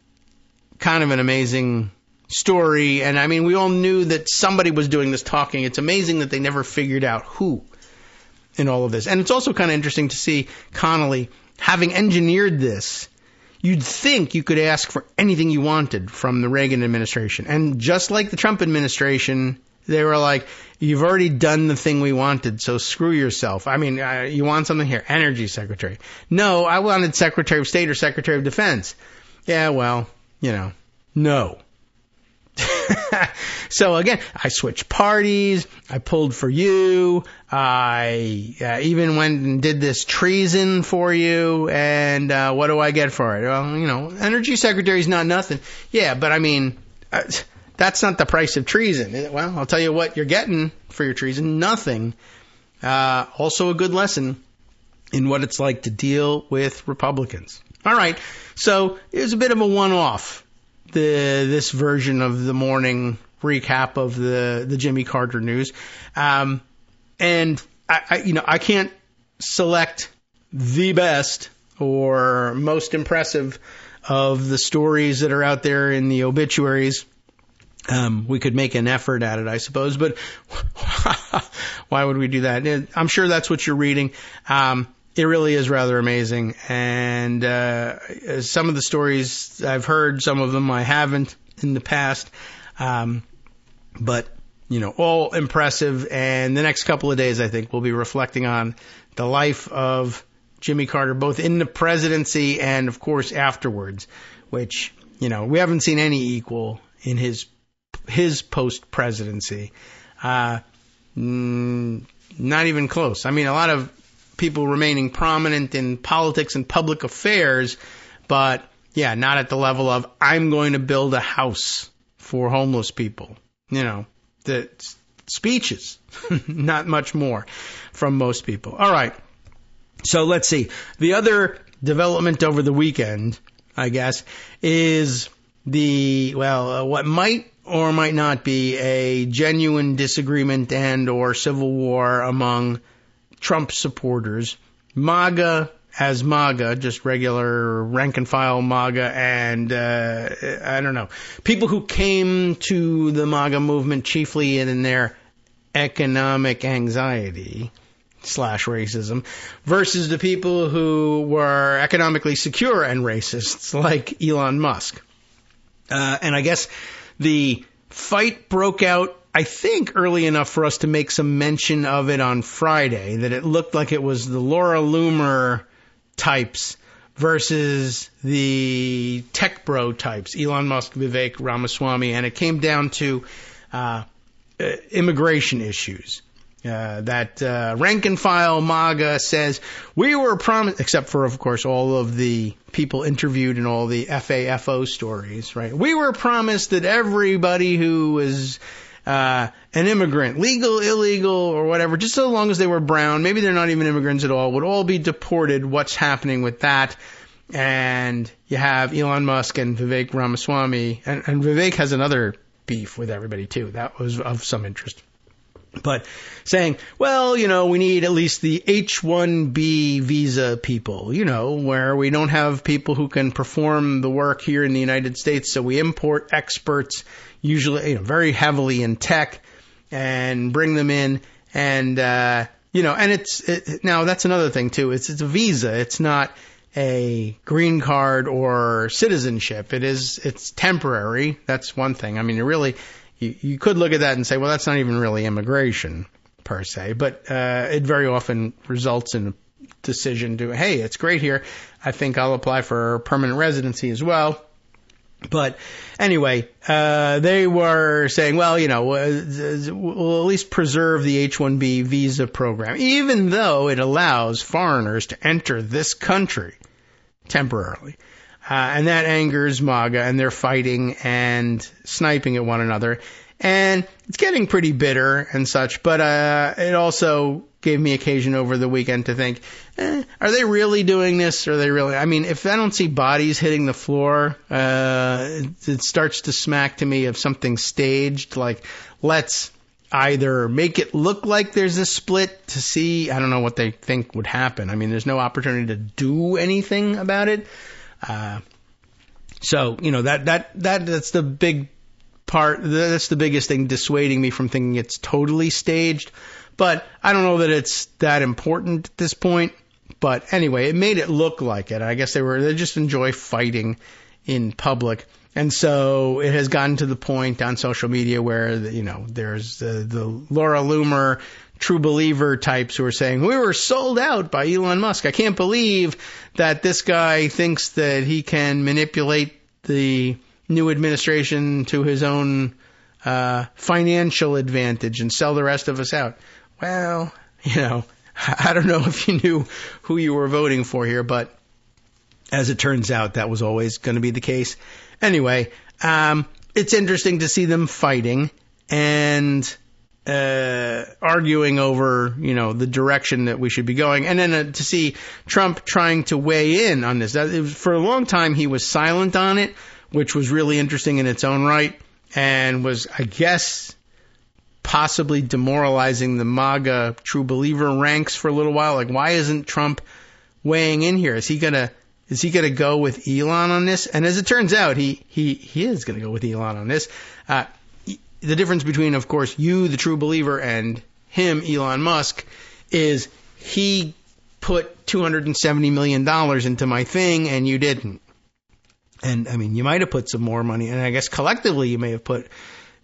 [SPEAKER 2] kind of an amazing story. And I mean, we all knew that somebody was doing this talking. It's amazing that they never figured out who in all of this. And it's also kind of interesting to see Connolly having engineered this. You'd think you could ask for anything you wanted from the Reagan administration. And just like the Trump administration, they were like, you've already done the thing we wanted, so screw yourself. I mean, you want something here? Energy secretary. No, I wanted Secretary of State or Secretary of Defense. Yeah, well, no. So again, I switched parties. I pulled for you. I even went and did this treason for you. And what do I get for it? Well, energy secretary is not nothing. Yeah, but I mean, that's not the price of treason. Well, I'll tell you what you're getting for your treason. Nothing. Also a good lesson in what it's like to deal with Republicans. All right. So it was a bit of a one-off. This version of the morning recap of the Jimmy Carter news. And I can't select the best or most impressive of the stories that are out there in the obituaries. We could make an effort at it, I suppose, but why would we do that? I'm sure that's what you're reading. It really is rather amazing. And some of the stories I've heard, some of them I haven't in the past. But, all impressive. And the next couple of days, I think, we'll be reflecting on the life of Jimmy Carter, both in the presidency and, of course, afterwards, which, we haven't seen any equal in his post-presidency. Not even close. I mean, a lot of people remaining prominent in politics and public affairs, but yeah, not at the level of I'm going to build a house for homeless people. The speeches, not much more from most people. All right. So let's see. The other development over the weekend, I guess, is what might or might not be a genuine disagreement and or civil war among Trump supporters, MAGA as MAGA, just regular rank and file MAGA, and I don't know, people who came to the MAGA movement chiefly in their economic anxiety / racism, versus the people who were economically secure and racists like Elon Musk. And I guess the fight broke out, I think, early enough for us to make some mention of it on Friday, that it looked like it was the Laura Loomer types versus the tech bro types, Elon Musk, Vivek Ramaswamy, and it came down to immigration issues. That rank and file MAGA says, we were promised, except for, of course, all of the people interviewed in all the FAFO stories, right? We were promised that everybody who was an immigrant, legal, illegal, or whatever, just so long as they were brown, maybe they're not even immigrants at all, would all be deported. What's happening with that? And you have Elon Musk and Vivek Ramaswamy, and Vivek has another beef with everybody too. That was of some interest. But saying, well, we need at least the H-1B visa people, where we don't have people who can perform the work here in the United States, so we import experts, usually very heavily in tech, and bring them in. And, and now that's another thing too. It's a visa. It's not a green card or citizenship. It's temporary. That's one thing. I mean, you could look at that and say, well, that's not even really immigration per se, but it very often results in a decision to, hey, it's great here. I think I'll apply for permanent residency as well. But anyway, they were saying, well, we'll at least preserve the H-1B visa program, even though it allows foreigners to enter this country temporarily. And that angers MAGA, and they're fighting and sniping at one another. And it's getting pretty bitter and such, but it also gave me occasion over the weekend to think, are they really doing this? Are they really? I mean, if I don't see bodies hitting the floor, it starts to smack to me of something staged, like let's either make it look like there's a split to see, I don't know what they think would happen. I mean, there's no opportunity to do anything about it. So, that's the big part. That's the biggest thing dissuading me from thinking it's totally staged. But I don't know that it's that important at this point. But anyway, it made it look like it. I guess they just enjoy fighting in public. And so it has gotten to the point on social media where, there's the Laura Loomer true believer types who are saying, we were sold out by Elon Musk. I can't believe that this guy thinks that he can manipulate the new administration to his own financial advantage and sell the rest of us out. Well, I don't know if you knew who you were voting for here, but as it turns out, that was always going to be the case. Anyway, it's interesting to see them fighting and arguing over, the direction that we should be going. And then to see Trump trying to weigh in on this. For a long time, he was silent on it, which was really interesting in its own right and was, I guess, possibly demoralizing the MAGA true believer ranks for a little while. Like, why isn't Trump weighing in here? Is he gonna go with Elon on this? And as it turns out, he is gonna go with Elon on this. The difference between, of course, you, the true believer, and him, Elon Musk, is he put $270 million into my thing and you didn't. And I mean, you might have put some more money, and I guess collectively you may have put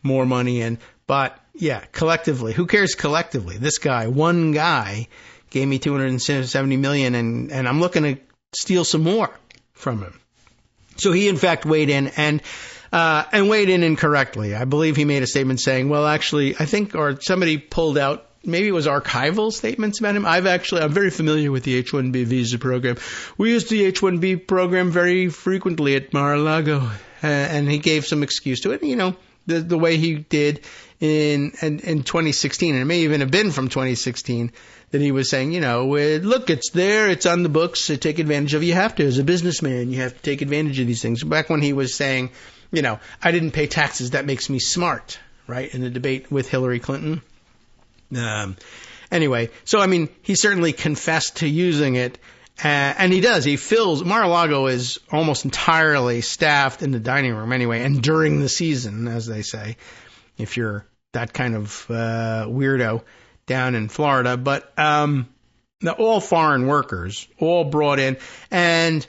[SPEAKER 2] more money in, but yeah, collectively, who cares collectively? This guy, one guy, gave me $270 million, and I'm looking to steal some more from him. So he, in fact, weighed in and weighed in incorrectly. I believe he made a statement saying, well, actually, I think, or somebody pulled out, maybe it was archival statements about him. I'm very familiar with the H-1B visa program. We used the H-1B program very frequently at Mar-a-Lago, and he gave some excuse to it. The way he did in 2016, and it may even have been from 2016, that he was saying, look, it's there, it's on the books, so take advantage of it. You have to, as a businessman, you have to take advantage of these things. Back when he was saying, I didn't pay taxes, that makes me smart, right, in the debate with Hillary Clinton. Anyway, so, I mean, he certainly confessed to using it, and he does. He fills, Mar-a-Lago is almost entirely staffed in the dining room anyway, and during the season, as they say, if you're that kind of weirdo down in Florida. But all foreign workers, all brought in, and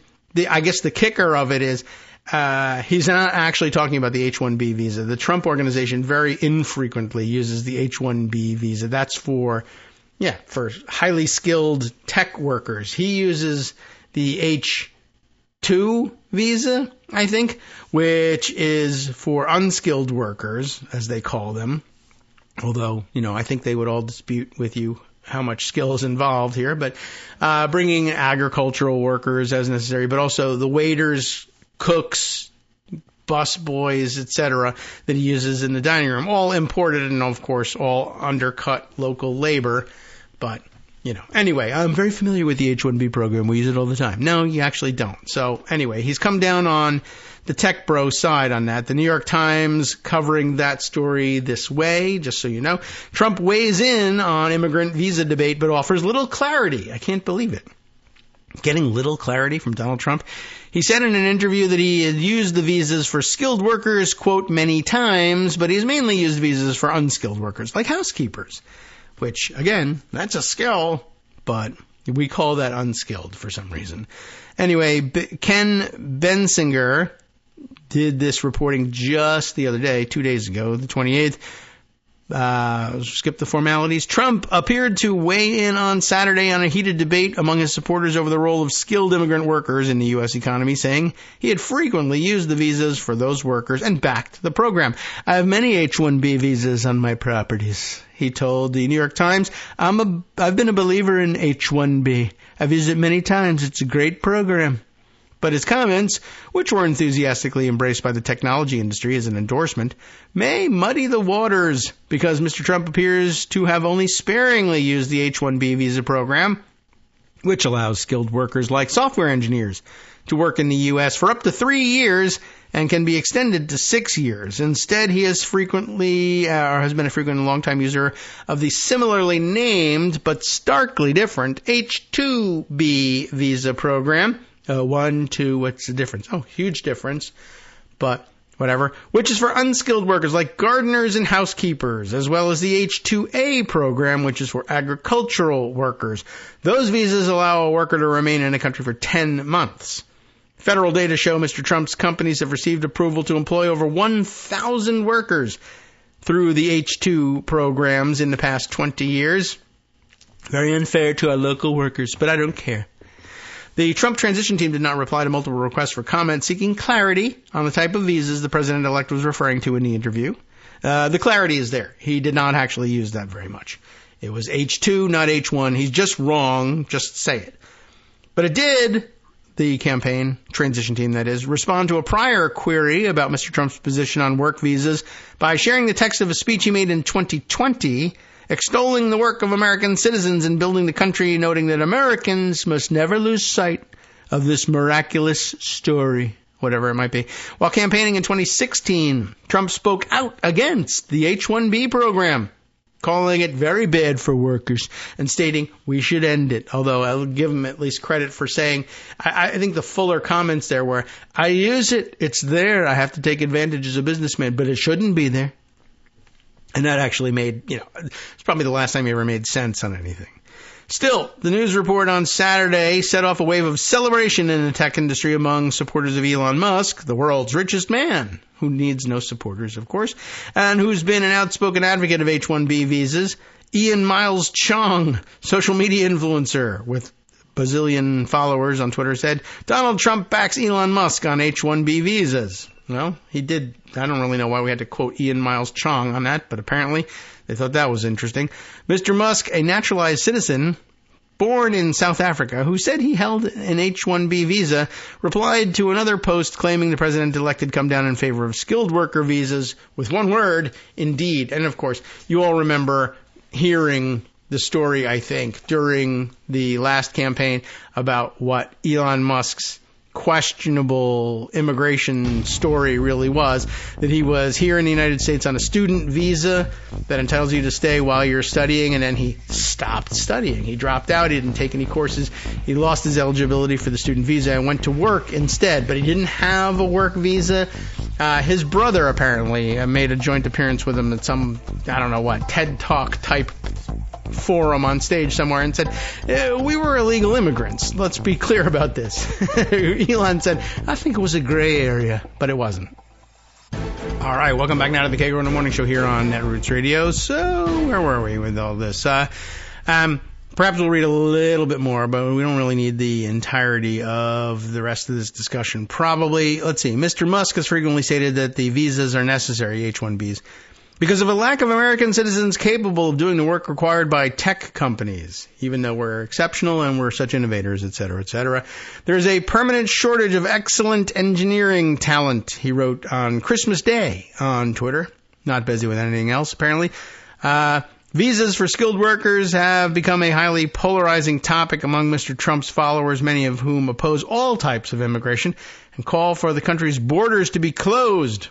[SPEAKER 2] I guess the kicker of it is he's not actually talking about the H-1B visa. The Trump organization very infrequently uses the H-1B visa. That's for highly skilled tech workers. He uses the H-2 visa, I think, which is for unskilled workers, as they call them. Although, I think they would all dispute with you how much skill is involved here. But bringing agricultural workers as necessary, but also the waiters, cooks, bus boys, etc., that he uses in the dining room, all imported and, of course, all undercut local labor. But, anyway, I'm very familiar with the H-1B program. We use it all the time. No, you actually don't. So, anyway, he's come down on the tech bro side on that. The New York Times covering that story this way, just so you know. Trump weighs in on immigrant visa debate, but offers little clarity. I can't believe it. Getting little clarity from Donald Trump. He said in an interview that he had used the visas for skilled workers, quote, many times, but he's mainly used visas for unskilled workers, like housekeepers. Which, again, that's a skill, but we call that unskilled for some reason. Anyway, Ken Bensinger did this reporting just the other day, 2 days ago, the 28th. Skip the formalities. Trump appeared to weigh in on Saturday on a heated debate among his supporters over the role of skilled immigrant workers in the U.S. economy, saying he had frequently used the visas for those workers and backed the program. I have many H-1B visas on my properties, he told the New York Times. I've been a believer in H-1B. I've used it many times. It's a great program. But his comments, which were enthusiastically embraced by the technology industry as an endorsement, may muddy the waters because Mr. Trump appears to have only sparingly used the H-1B visa program, which allows skilled workers like software engineers to work in the U.S. for up to 3 years and can be extended to 6 years. Instead, he has has been a frequent and long-time user of the similarly named but starkly different H-2B visa program, 1, 2, what's the difference? Oh, huge difference, but whatever. Which is for unskilled workers like gardeners and housekeepers, as well as the H-2A program, which is for agricultural workers. Those visas allow a worker to remain in a country for 10 months. Federal data show Mr. Trump's companies have received approval to employ over 1,000 workers through the H-2 programs in the past 20 years. Very unfair to our local workers, but I don't care. The Trump transition team did not reply to multiple requests for comment seeking clarity on the type of visas the president-elect was referring to in the interview. The clarity is there. He did not actually use that very much. It was H-2, not H-1. He's just wrong. Just say it. But it did, the campaign, transition team that is, respond to a prior query about Mr. Trump's position on work visas by sharing the text of a speech he made in 2020 extolling the work of American citizens in building the country, noting that Americans must never lose sight of this miraculous story, whatever it might be. While campaigning in 2016, Trump spoke out against the H-1B program, calling it very bad for workers and stating we should end it. Although I'll give him at least credit for saying, I think the fuller comments there were, I use it, it's there, I have to take advantage as a businessman, but it shouldn't be there. And that actually made, it's probably the last time he ever made sense on anything. Still, the news report on Saturday set off a wave of celebration in the tech industry among supporters of Elon Musk, the world's richest man, who needs no supporters, of course, and who's been an outspoken advocate of H-1B visas. Ian Miles Chong, social media influencer with bazillion followers on Twitter, said, Donald Trump backs Elon Musk on H-1B visas. Well, he did. I don't really know why we had to quote Ian Miles Chong on that, but apparently they thought that was interesting. Mr. Musk, a naturalized citizen born in South Africa, who said he held an H-1B visa, replied to another post claiming the president-elect had come down in favor of skilled worker visas with one word, indeed. And, of course, you all remember hearing the story, I think, during the last campaign about what Elon Musk's questionable immigration story really was, that he was here in the United States on a student visa that entitles you to stay while you're studying, and then he stopped studying. He dropped out. He didn't take any courses. He lost his eligibility for the student visa and went to work instead, but he didn't have a work visa. His brother apparently made a joint appearance with him at some, I don't know what, TED Talk type forum on stage somewhere and said, we were illegal immigrants. Let's be clear about this. Elon said, I think it was a gray area, but it wasn't. All right, welcome back now to the Kagro in the Morning Show here on Netroots Radio. So, where were we with all this? Perhaps we'll read a little bit more, but we don't really need the entirety of the rest of this discussion. Probably, let's see, Mr. Musk has frequently stated that the visas are necessary, H-1Bs, because of a lack of American citizens capable of doing the work required by tech companies, even though we're exceptional and we're such innovators, et cetera, et cetera. There's a permanent shortage of excellent engineering talent, he wrote on Christmas Day on Twitter. Not busy with anything else, apparently. Visas for skilled workers have become a highly polarizing topic among Mr. Trump's followers, many of whom oppose all types of immigration and call for the country's borders to be closed.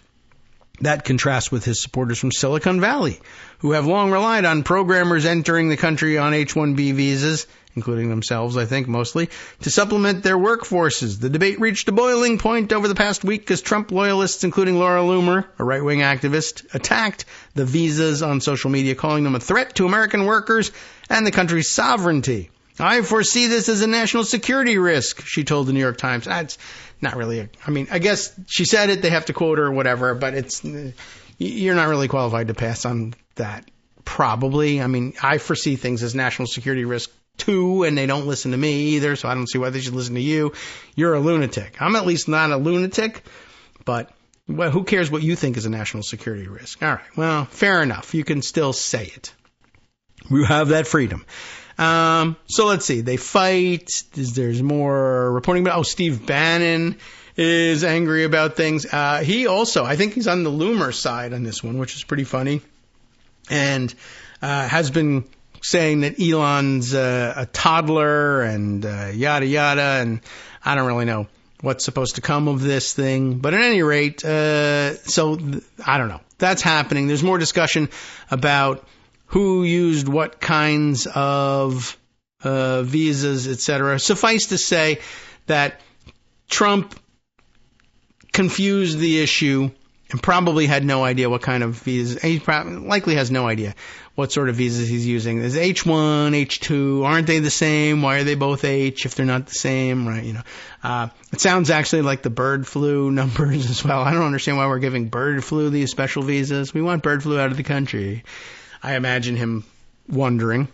[SPEAKER 2] That contrasts with his supporters from Silicon Valley, who have long relied on programmers entering the country on H-1B visas, including themselves, I think, mostly, to supplement their workforces. The debate reached a boiling point over the past week as Trump loyalists, including Laura Loomer, a right-wing activist, attacked the visas on social media, calling them a threat to American workers and the country's sovereignty. I foresee this as a national security risk, she told the New York Times. That's not really I guess she said it, they have to quote her or whatever, but you're not really qualified to pass on that, probably. I foresee things as national security risk too, and they don't listen to me either, so I don't see why they should listen to you. You're a lunatic. I'm at least not a lunatic, but well, who cares what you think is a national security risk? All right, well, fair enough. You can still say it. You have that freedom. So let's see. They fight. There's more reporting about, Steve Bannon is angry about things. He also, I think he's on the Loomer side on this one, which is pretty funny, and has been saying that Elon's a toddler and yada yada, and I don't really know what's supposed to come of this thing. But at any rate, I don't know. That's happening. There's more discussion about who used what kinds of visas, etc. Suffice to say that Trump confused the issue and probably had no idea what kind of visas. He likely has no idea what sort of visas he's using. There's H1, H2. Aren't they the same? Why are they both H if they're not the same? Right? It sounds actually like the bird flu numbers as well. I don't understand why we're giving bird flu these special visas. We want bird flu out of the country. I imagine him wondering.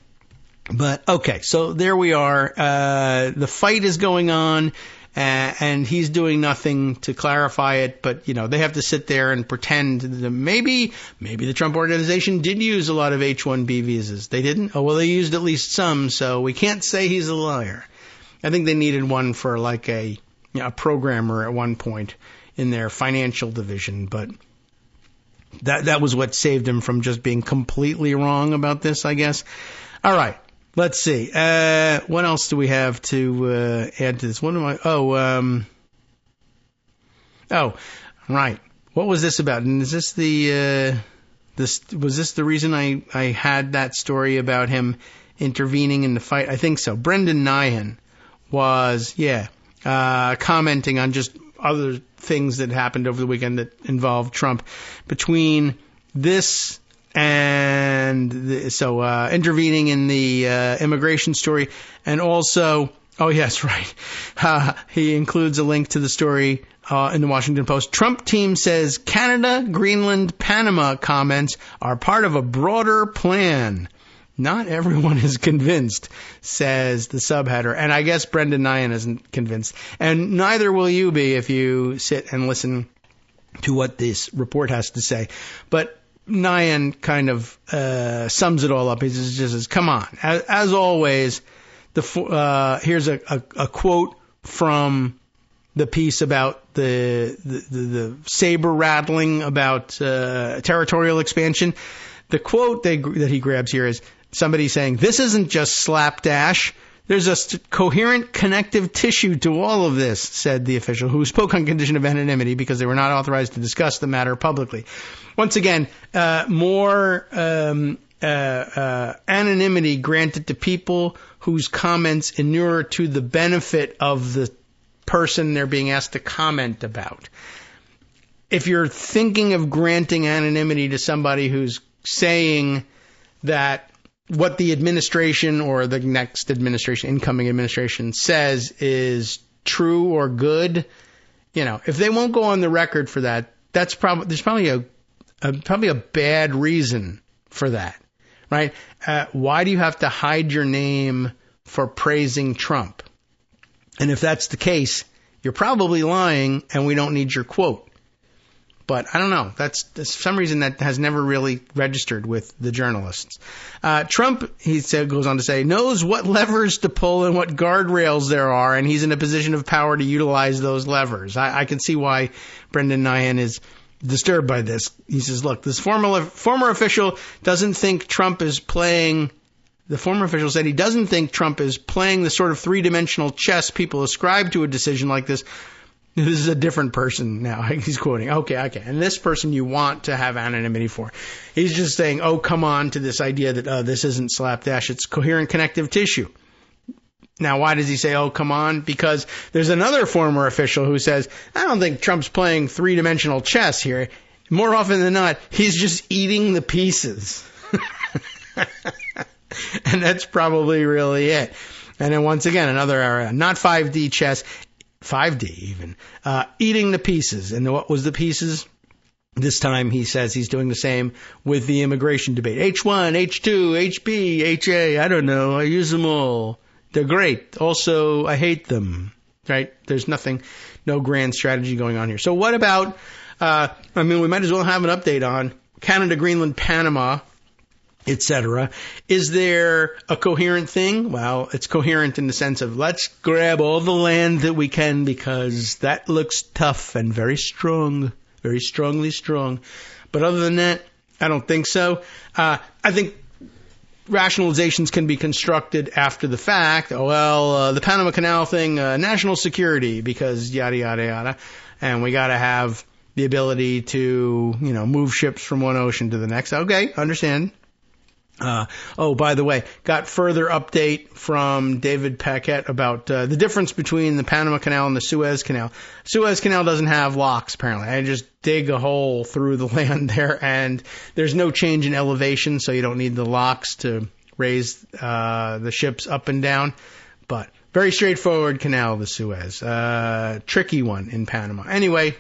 [SPEAKER 2] But okay, so there we are. The fight is going on. And he's doing nothing to clarify it, but, they have to sit there and pretend that maybe the Trump organization did use a lot of H-1B visas. They didn't? Oh, well, they used at least some, so we can't say he's a liar. I think they needed one for like a programmer at one point in their financial division, but that was what saved him from just being completely wrong about this, I guess. All right. Let's see. What else do we have to add to this? Right. What was this about? And is this was this the reason I had that story about him intervening in the fight? I think so. Brendan Nyhan was, commenting on just other things that happened over the weekend that involved Trump. Between this and intervening in the immigration story, and also, he includes a link to the story in the Washington Post. Trump team says Canada, Greenland, Panama comments are part of a broader plan. Not everyone is convinced, says the subheader. And I guess Brendan Nyhan isn't convinced. And neither will you be if you sit and listen to what this report has to say. But Nyhan kind of sums it all up. He just says, come on. As always, here's a quote from the piece about the saber rattling about territorial expansion. The quote that he grabs here is somebody saying, this isn't just slapdash. There's a coherent connective tissue to all of this, said the official, who spoke on condition of anonymity because they were not authorized to discuss the matter publicly. Once again, more anonymity granted to people whose comments inure to the benefit of the person they're being asked to comment about. If you're thinking of granting anonymity to somebody who's saying that what the administration or the next administration, incoming administration, says is true or good, if they won't go on the record for that, there's probably a bad reason for that, right? Why do you have to hide your name for praising Trump? And if that's the case, you're probably lying and we don't need your quote. But I don't know. That's for some reason that has never really registered with the journalists. Trump, goes on to say, knows what levers to pull and what guardrails there are, and he's in a position of power to utilize those levers. I can see why Brendan Nyhan is disturbed by this. He says, look, this former official doesn't think Trump is playing. The former official said he doesn't think Trump is playing the sort of three-dimensional chess people ascribe to a decision like this. This is a different person now. He's quoting. Okay. And this person you want to have anonymity for. He's just saying, oh, come on to this idea that this isn't slapdash. It's coherent connective tissue. Now, why does he say, oh, come on? Because there's another former official who says, I don't think Trump's playing three-dimensional chess here. More often than not, he's just eating the pieces. And that's probably really it. And then once again, another area, not 5D chess. 5D even, eating the pieces. And what was the pieces? This time he says he's doing the same with the immigration debate. H1, H2, HB, HA, I don't know. I use them all. They're great. Also, I hate them. Right? There's no grand strategy going on here. So what about, we might as well have an update on Canada, Greenland, Panama, etc. Is there a coherent thing? Well, it's coherent in the sense of let's grab all the land that we can because that looks tough and very strong, very strongly strong. But other than that, I don't think so. I think rationalizations can be constructed after the fact. The Panama Canal thing, national security because yada, yada, yada. And we got to have the ability to, move ships from one ocean to the next. Okay, understand. By the way, got further update from David Paquette about the difference between the Panama Canal and the Suez Canal. Suez Canal doesn't have locks, apparently. I just dig a hole through the land there, and there's no change in elevation, so you don't need the locks to raise the ships up and down. But very straightforward canal, the Suez. Tricky one in Panama. Anyway,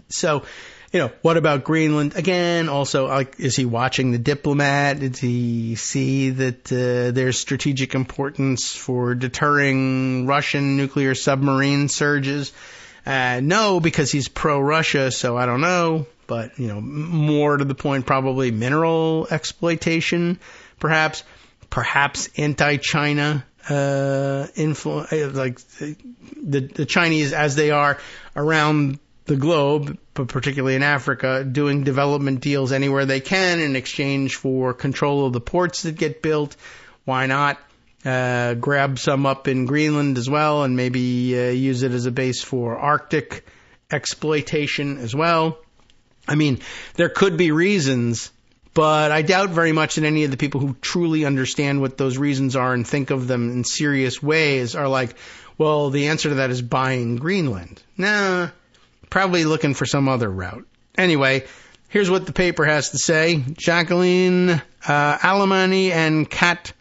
[SPEAKER 2] so... what about Greenland? Again, also, is he watching The Diplomat? Did he see that there's strategic importance for deterring Russian nuclear submarine surges? No, because he's pro-Russia, so I don't know. But, more to the point, probably mineral exploitation, perhaps anti-China influence, like the Chinese, as they are around the globe, but particularly in Africa, doing development deals anywhere they can in exchange for control of the ports that get built. Why not grab some up in Greenland as well and maybe use it as a base for Arctic exploitation as well? I mean, there could be reasons, but I doubt very much that any of the people who truly understand what those reasons are and think of them in serious ways are like, well, the answer to that is buying Greenland. Nah. Probably looking for some other route. Anyway, here's what the paper has to say. Jacqueline Alemany and Kat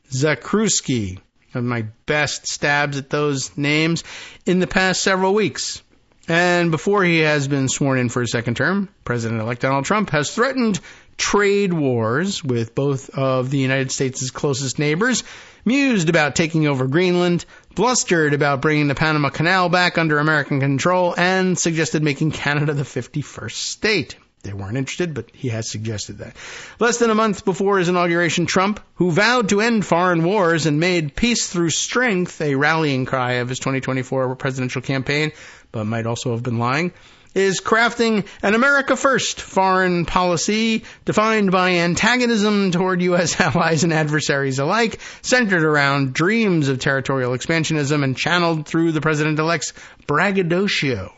[SPEAKER 2] Zakruski are my best stabs at those names in the past several weeks. And before he has been sworn in for a second term, President-elect Donald Trump has threatened trade wars with both of the United States' closest neighbors, mused about taking over Greenland, blustered about bringing the Panama Canal back under American control, and suggested making Canada the 51st state. They weren't interested, but he has suggested that. Less than a month before his inauguration, Trump, who vowed to end foreign wars and made peace through strength a rallying cry of his 2024 presidential campaign, but might also have been lying, is crafting an America First foreign policy defined by antagonism toward U.S. allies and adversaries alike, centered around dreams of territorial expansionism and channeled through the president-elect's braggadocio.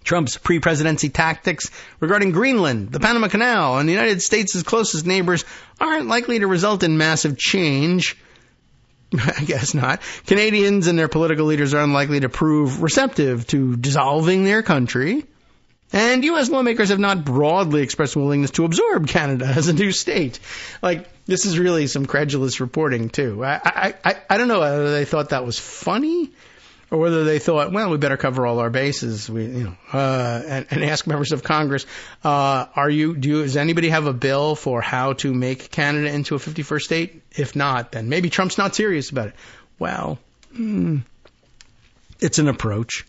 [SPEAKER 2] Trump's pre-presidency tactics regarding Greenland, the Panama Canal, and the United States' closest neighbors aren't likely to result in massive change. I guess not. Canadians and their political leaders are unlikely to prove receptive to dissolving their country. And U.S. lawmakers have not broadly expressed willingness to absorb Canada as a new state. This is really some credulous reporting, too. I don't know whether they thought that was funny or whether they thought, well, we better cover all our bases, and ask members of Congress, does anybody have a bill for how to make Canada into a 51st state? If not, then maybe Trump's not serious about it. Well, it's an approach.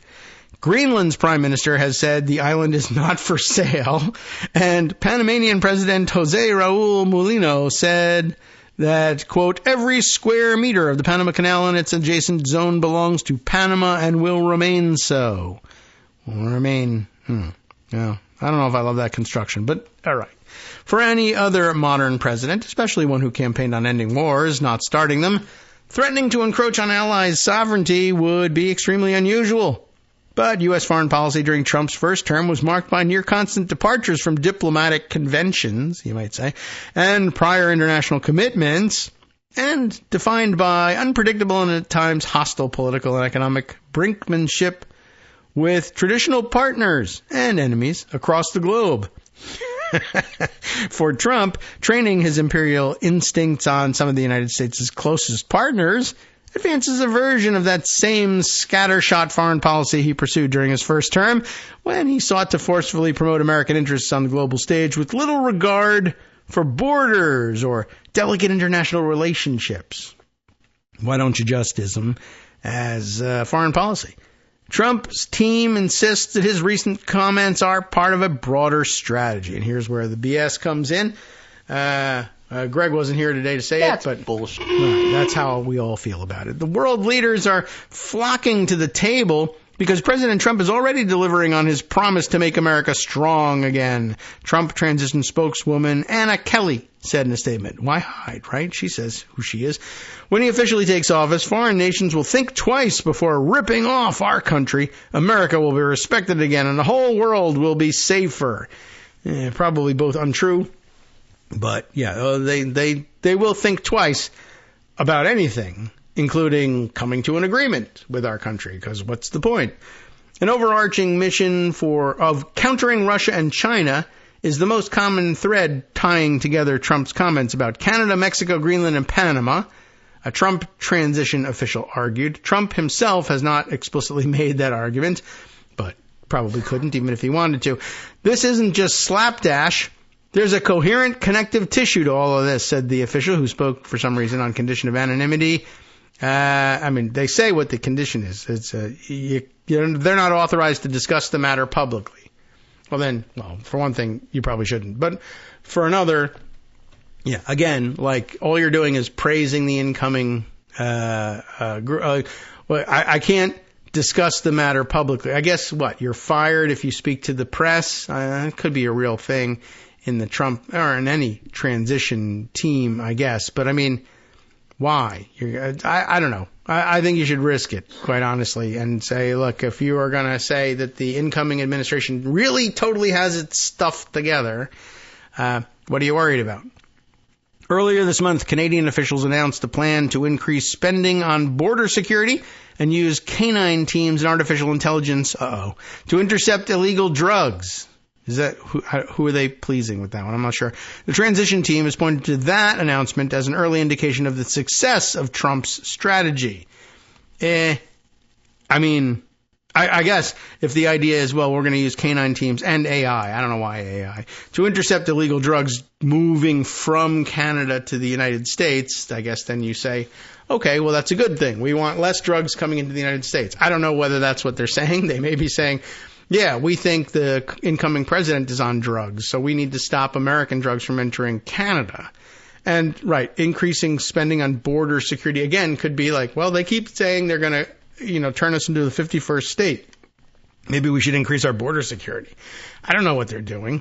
[SPEAKER 2] Greenland's prime minister has said the island is not for sale, and Panamanian President Jose Raul Mulino said that, quote, every square meter of the Panama Canal and its adjacent zone belongs to Panama and will remain so. Well, I don't know if I love that construction, but all right. For any other modern president, especially one who campaigned on ending wars, not starting them, threatening to encroach on allies' sovereignty would be extremely unusual. But U.S. foreign policy during Trump's first term was marked by near-constant departures from diplomatic conventions, you might say, and prior international commitments, and defined by unpredictable and at times hostile political and economic brinkmanship with traditional partners and enemies across the globe. For Trump, training his imperial instincts on some of the United States' closest partners advances a version of that same scattershot foreign policy he pursued during his first term when he sought to forcefully promote American interests on the global stage with little regard for borders or delicate international relationships. Why don't you justism as foreign policy? Trump's team insists that his recent comments are part of a broader strategy. And here's where the BS comes in. Greg wasn't here today to say
[SPEAKER 3] That's
[SPEAKER 2] it, but
[SPEAKER 3] bullshit.
[SPEAKER 2] That's how we all feel about it. The world leaders are flocking to the table because President Trump is already delivering on his promise to make America strong again. Trump transition spokeswoman Anna Kelly said in a statement. Why hide, right? She says who she is. When he officially takes office, foreign nations will think twice before ripping off our country. America will be respected again, and the whole world will be safer. Probably both untrue But yeah, they will think twice about anything, including coming to an agreement with our country, because what's the point? An overarching mission of countering Russia and China is the most common thread tying together Trump's comments about Canada, Mexico, Greenland, and Panama, a Trump transition official argued. Trump himself has not explicitly made that argument, but probably couldn't even if he wanted to. This isn't just slapdash. There's a coherent connective tissue to all of this, said the official, who spoke for some reason on condition of anonymity. They say what the condition is. It's they're not authorized to discuss the matter publicly. Well, for one thing, you probably shouldn't. But for another, yeah, again, like all you're doing is praising the incoming group. I can't discuss the matter publicly. I guess you're fired if you speak to the press. It could be a real thing in the Trump or in any transition team, I guess. But I mean, why? I don't know. I think you should risk it, quite honestly, and say, look, if you are going to say that the incoming administration really totally has its stuff together, what are you worried about? Earlier this month, Canadian officials announced a plan to increase spending on border security and use canine teams and artificial intelligence, to intercept illegal drugs. Is that who are they pleasing with that one? I'm not sure. The transition team has pointed to that announcement as an early indication of the success of Trump's strategy. I guess if the idea is, we're going to use canine teams and AI, I don't know why AI, to intercept illegal drugs moving from Canada to the United States, I guess then you say, okay, well, that's a good thing. We want less drugs coming into the United States. I don't know whether that's what they're saying. They may be saying, yeah, we think the incoming president is on drugs, so we need to stop American drugs from entering Canada. And, increasing spending on border security, again, could be like, they keep saying they're going to, turn us into the 51st state. Maybe we should increase our border security. I don't know what they're doing,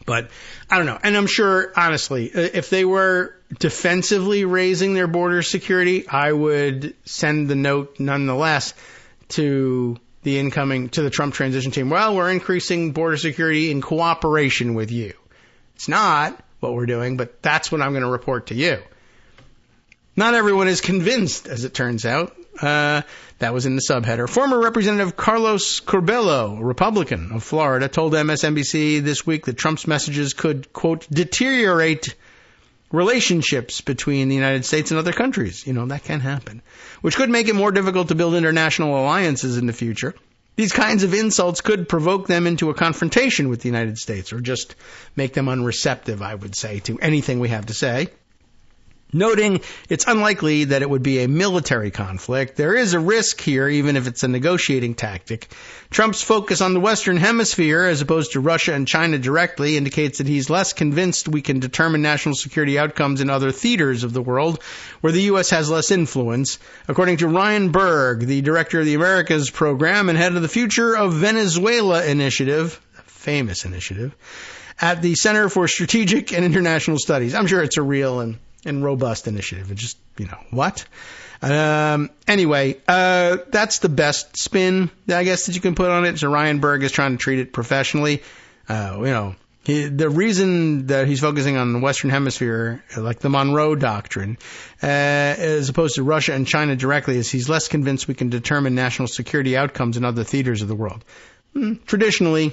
[SPEAKER 2] but I don't know. And I'm sure, honestly, if they were defensively raising their border security, I would send the note nonetheless to the Trump transition team. We're increasing border security in cooperation with you. It's not what we're doing, but that's what I'm going to report to you. Not everyone is convinced, as it turns out. That was in the subheader. Former Representative Carlos Curbelo, Republican of Florida, told MSNBC this week that Trump's messages could, quote, deteriorate relationships between the United States and other countries. That can happen, which could make it more difficult to build international alliances in the future. These kinds of insults could provoke them into a confrontation with the United States, or just make them unreceptive, I would say, to anything we have to say. Noting it's unlikely that it would be a military conflict, there is a risk here, even if it's a negotiating tactic. Trump's focus on the Western Hemisphere, as opposed to Russia and China directly, indicates that he's less convinced we can determine national security outcomes in other theaters of the world, where the U.S. has less influence. According to Ryan Berg, the director of the Americas program and head of the Future of Venezuela initiative, a famous initiative, at the Center for Strategic and International Studies. I'm sure it's a real and robust initiative. It's just, what? Anyway, that's the best spin, I guess, that you can put on it. So Ryan Berg is trying to treat it professionally. The reason that he's focusing on the Western Hemisphere, like the Monroe Doctrine, as opposed to Russia and China directly, is he's less convinced we can determine national security outcomes in other theaters of the world. Traditionally,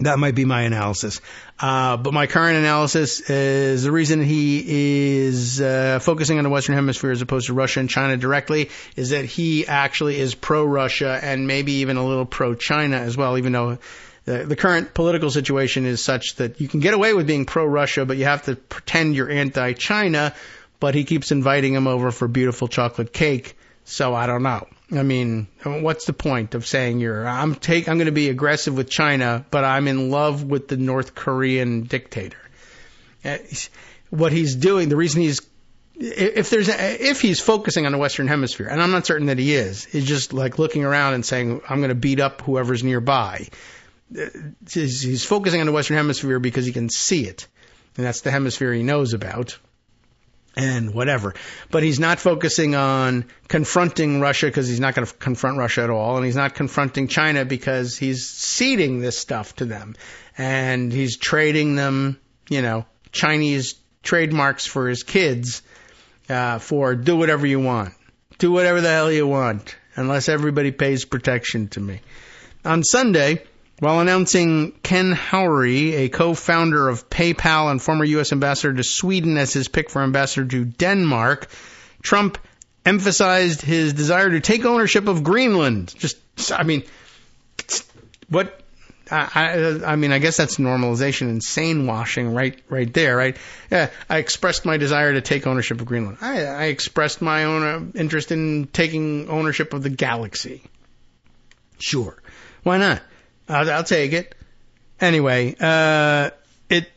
[SPEAKER 2] that might be my analysis. But my current analysis is the reason he is focusing on the Western Hemisphere as opposed to Russia and China directly is that he actually is pro-Russia and maybe even a little pro-China as well, even though the current political situation is such that you can get away with being pro-Russia, but you have to pretend you're anti-China. But he keeps inviting him over for beautiful chocolate cake, so I don't know. I mean, what's the point of saying I'm going to be aggressive with China, but I'm in love with the North Korean dictator? What he's doing, the reason if he's focusing on the Western Hemisphere, and I'm not certain that he is just like looking around and saying, I'm going to beat up whoever's nearby. He's focusing on the Western Hemisphere because he can see it, and that's the hemisphere he knows about. And whatever. But he's not focusing on confronting Russia because he's not going to confront Russia at all. And he's not confronting China because he's ceding this stuff to them. And he's trading them, Chinese trademarks for his kids for do whatever you want. Do whatever the hell you want, unless everybody pays protection to me. On Sunday, while announcing Ken Howry, a co-founder of PayPal and former U.S. ambassador to Sweden, as his pick for ambassador to Denmark, Trump emphasized his desire to take ownership of Greenland. What? I guess that's normalization and sane washing right there, right? Yeah, I expressed my desire to take ownership of Greenland. I expressed my own interest in taking ownership of the galaxy. Sure. Why not? I'll take it. Anyway, it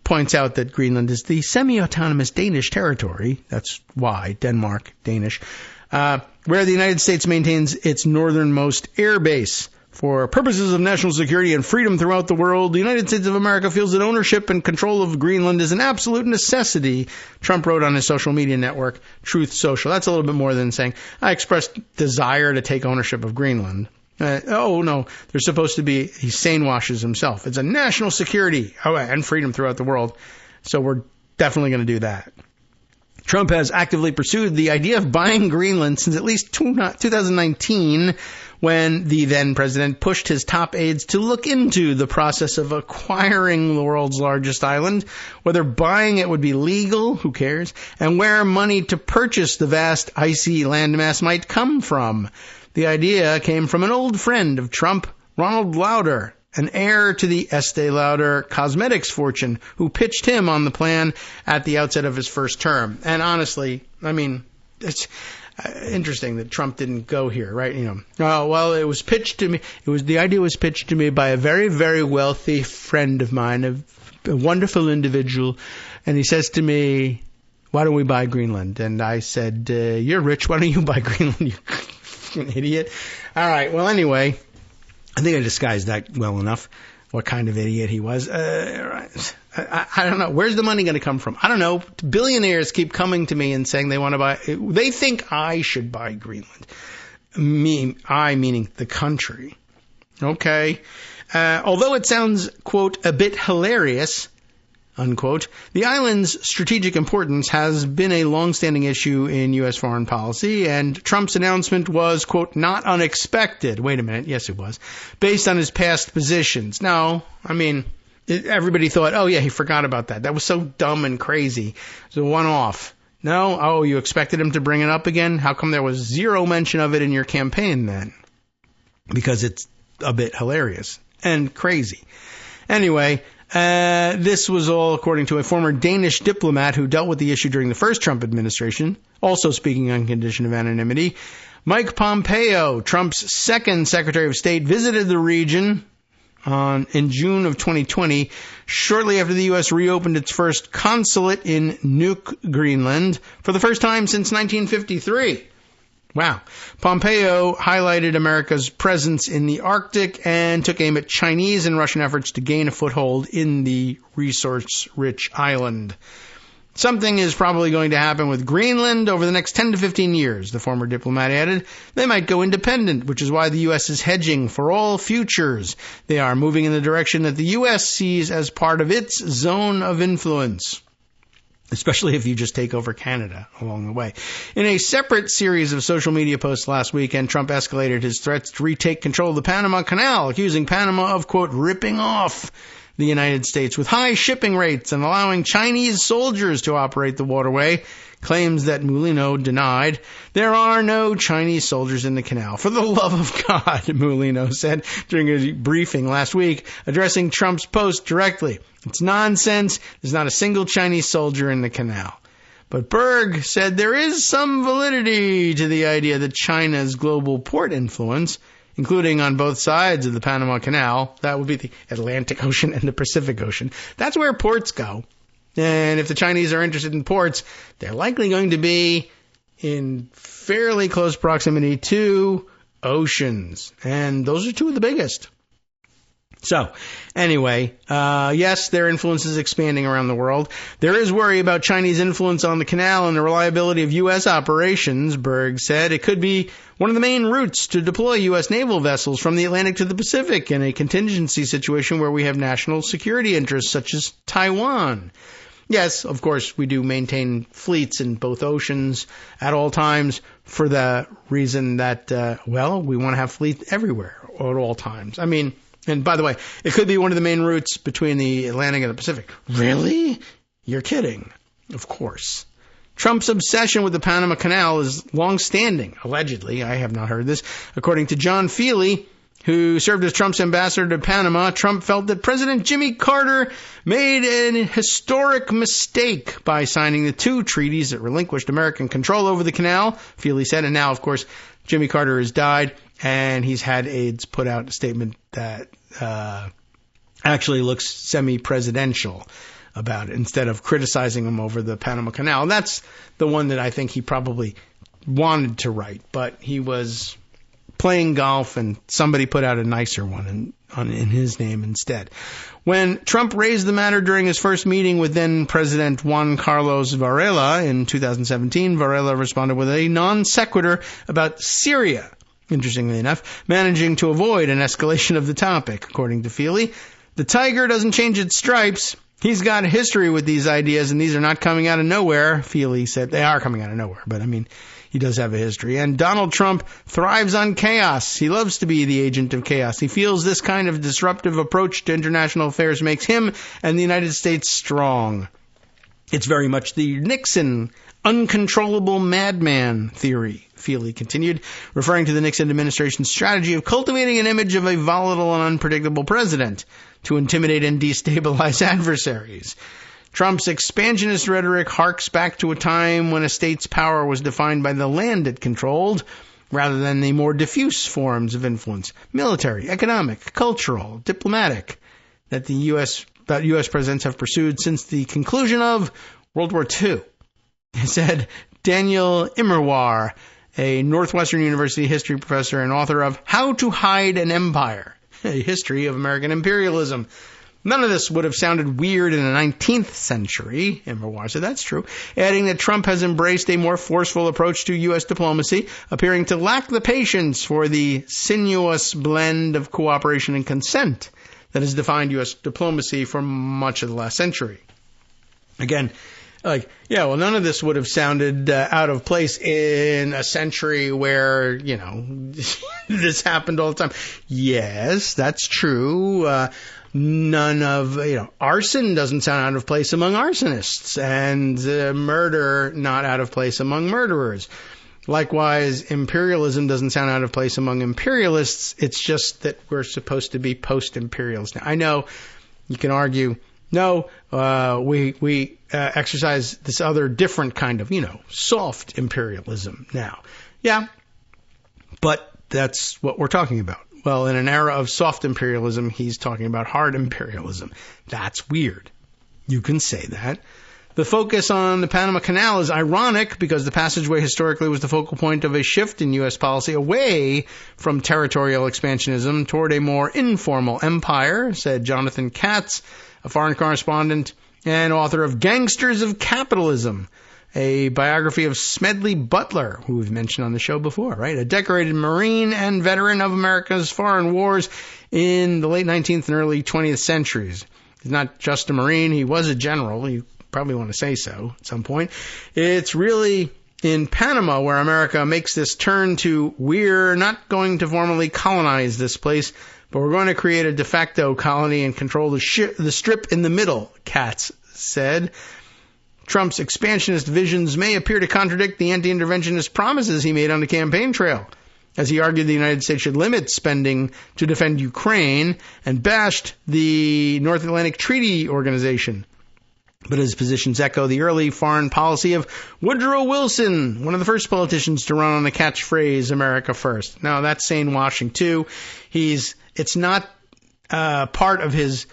[SPEAKER 2] points out that Greenland is the semi-autonomous Danish territory. That's why, Denmark, Danish, where the United States maintains its northernmost air base. For purposes of national security and freedom throughout the world, the United States of America feels that ownership and control of Greenland is an absolute necessity, Trump wrote on his social media network, Truth Social. That's a little bit more than saying, I expressed desire to take ownership of Greenland. No, there's supposed to be, he sane washes himself. It's a national security and freedom throughout the world. So we're definitely going to do that. Trump has actively pursued the idea of buying Greenland since at least 2019, when the then president pushed his top aides to look into the process of acquiring the world's largest island, whether buying it would be legal, who cares, and where money to purchase the vast icy landmass might come from. The idea came from an old friend of Trump, Ronald Lauder, an heir to the Estee Lauder cosmetics fortune, who pitched him on the plan at the outset of his first term. And honestly, it's interesting that Trump didn't go here, right? It was pitched to me. The idea was pitched to me by a very, very wealthy friend of mine, a wonderful individual, and he says to me, "Why don't we buy Greenland?" And I said, "You're rich. Why don't you buy Greenland? You an idiot." All right. Well, anyway, I think I disguised that well enough. What kind of idiot he was. I don't know. Where's the money going to come from? I don't know. Billionaires keep coming to me and saying they want to buy. They think I should buy Greenland. I meaning the country. Okay. Although it sounds, quote, a bit hilarious, unquote, the island's strategic importance has been a long-standing issue in U.S. foreign policy, and Trump's announcement was, quote, not unexpected. Wait a minute. Yes, it was. Based on his past positions. No, everybody thought, oh, yeah, he forgot about that. That was so dumb and crazy. It was a one-off. No? Oh, you expected him to bring it up again? How come there was zero mention of it in your campaign then? Because it's a bit hilarious and crazy. Anyway, this was all according to a former Danish diplomat who dealt with the issue during the first Trump administration, also speaking on condition of anonymity. Mike Pompeo, Trump's second Secretary of State, visited the region in June of 2020, shortly after the U.S. reopened its first consulate in Nuuk, Greenland, for the first time since 1953. Wow. Pompeo highlighted America's presence in the Arctic and took aim at Chinese and Russian efforts to gain a foothold in the resource-rich island. Something is probably going to happen with Greenland over the next 10 to 15 years, the former diplomat added. They might go independent, which is why the U.S. is hedging for all futures. They are moving in the direction that the U.S. sees as part of its zone of influence, especially if you just take over Canada along the way. In a separate series of social media posts last weekend, Trump escalated his threats to retake control of the Panama Canal, accusing Panama of, quote, ripping off the United States with high shipping rates and allowing Chinese soldiers to operate the waterway, claims that Mulino denied. There are no Chinese soldiers in the canal. For the love of God, Mulino said during a briefing last week, addressing Trump's post directly. It's nonsense. There's not a single Chinese soldier in the canal. But Berg said there is some validity to the idea that China's global port influence, including on both sides of the Panama Canal, that would be the Atlantic Ocean and the Pacific Ocean. That's where ports go. And if the Chinese are interested in ports, they're likely going to be in fairly close proximity to oceans. And those are two of the biggest. So, anyway, yes, their influence is expanding around the world. There is worry about Chinese influence on the canal and the reliability of U.S. operations, Berg said. It could be one of the main routes to deploy U.S. naval vessels from the Atlantic to the Pacific in a contingency situation where we have national security interests such as Taiwan. Yes, of course, we do maintain fleets in both oceans at all times for the reason that, we want to have fleets everywhere at all times. I mean, and by the way, it could be one of the main routes between the Atlantic and the Pacific. Really? You're kidding. Of course. Trump's obsession with the Panama Canal is long-standing, allegedly. I have not heard this. According to John Feely, who served as Trump's ambassador to Panama, Trump felt that President Jimmy Carter made an historic mistake by signing the two treaties that relinquished American control over the canal, Feely said. And now, of course, Jimmy Carter has died, and he's had aides put out a statement that actually looks semi-presidential about it, instead of criticizing him over the Panama Canal. And that's the one that I think he probably wanted to write, but he was playing golf and somebody put out a nicer one in his name instead. When Trump raised the matter during his first meeting with then President Juan Carlos Varela in 2017, Varela responded with a non sequitur about Syria, interestingly enough, managing to avoid an escalation of the topic. According to Feely, the tiger doesn't change its stripes. He's got a history with these ideas, and these are not coming out of nowhere, Feely said. They are coming out of nowhere, but I mean, he does have a history. And Donald Trump thrives on chaos. He loves to be the agent of chaos. He feels this kind of disruptive approach to international affairs makes him and the United States strong. It's very much the Nixon uncontrollable madman theory, Feely continued, referring to the Nixon administration's strategy of cultivating an image of a volatile and unpredictable president to intimidate and destabilize adversaries. Trump's expansionist rhetoric harks back to a time when a state's power was defined by the land it controlled, rather than the more diffuse forms of influence, military, economic, cultural, diplomatic, that U.S. presidents have pursued since the conclusion of World War II, said Daniel Immerwahr, a Northwestern University history professor and author of How to Hide an Empire, a history of American imperialism. None of this would have sounded weird in the 19th century, Immerwahr said. That's true, adding that Trump has embraced a more forceful approach to U.S. diplomacy, appearing to lack the patience for the sinuous blend of cooperation and consent that has defined U.S. diplomacy for much of the last century. Again, none of this would have sounded out of place in a century where, this happened all the time. Yes, that's true. None of, arson doesn't sound out of place among arsonists, and murder not out of place among murderers. Likewise, imperialism doesn't sound out of place among imperialists. It's just that we're supposed to be post-imperialists. Now, I know you can argue, no, we exercise this other different kind of, soft imperialism now. Yeah, but that's what we're talking about. Well, in an era of soft imperialism, he's talking about hard imperialism. That's weird. You can say that. The focus on the Panama Canal is ironic because the passageway historically was the focal point of a shift in U.S. policy away from territorial expansionism toward a more informal empire, said Jonathan Katz, a foreign correspondent and author of Gangsters of Capitalism, a biography of Smedley Butler, who we've mentioned on the show before, right? A decorated Marine and veteran of America's foreign wars in the late 19th and early 20th centuries. He's not just a Marine, he was a general. You probably want to say so at some point. It's really in Panama where America makes this turn to, we're not going to formally colonize this place, but we're going to create a de facto colony and control the strip in the middle, Katz said. Trump's expansionist visions may appear to contradict the anti-interventionist promises he made on the campaign trail, as he argued the United States should limit spending to defend Ukraine and bashed the North Atlantic Treaty Organization. But his positions echo the early foreign policy of Woodrow Wilson, one of the first politicians to run on the catchphrase, America First. Now, that's saying washing too. It's not part of his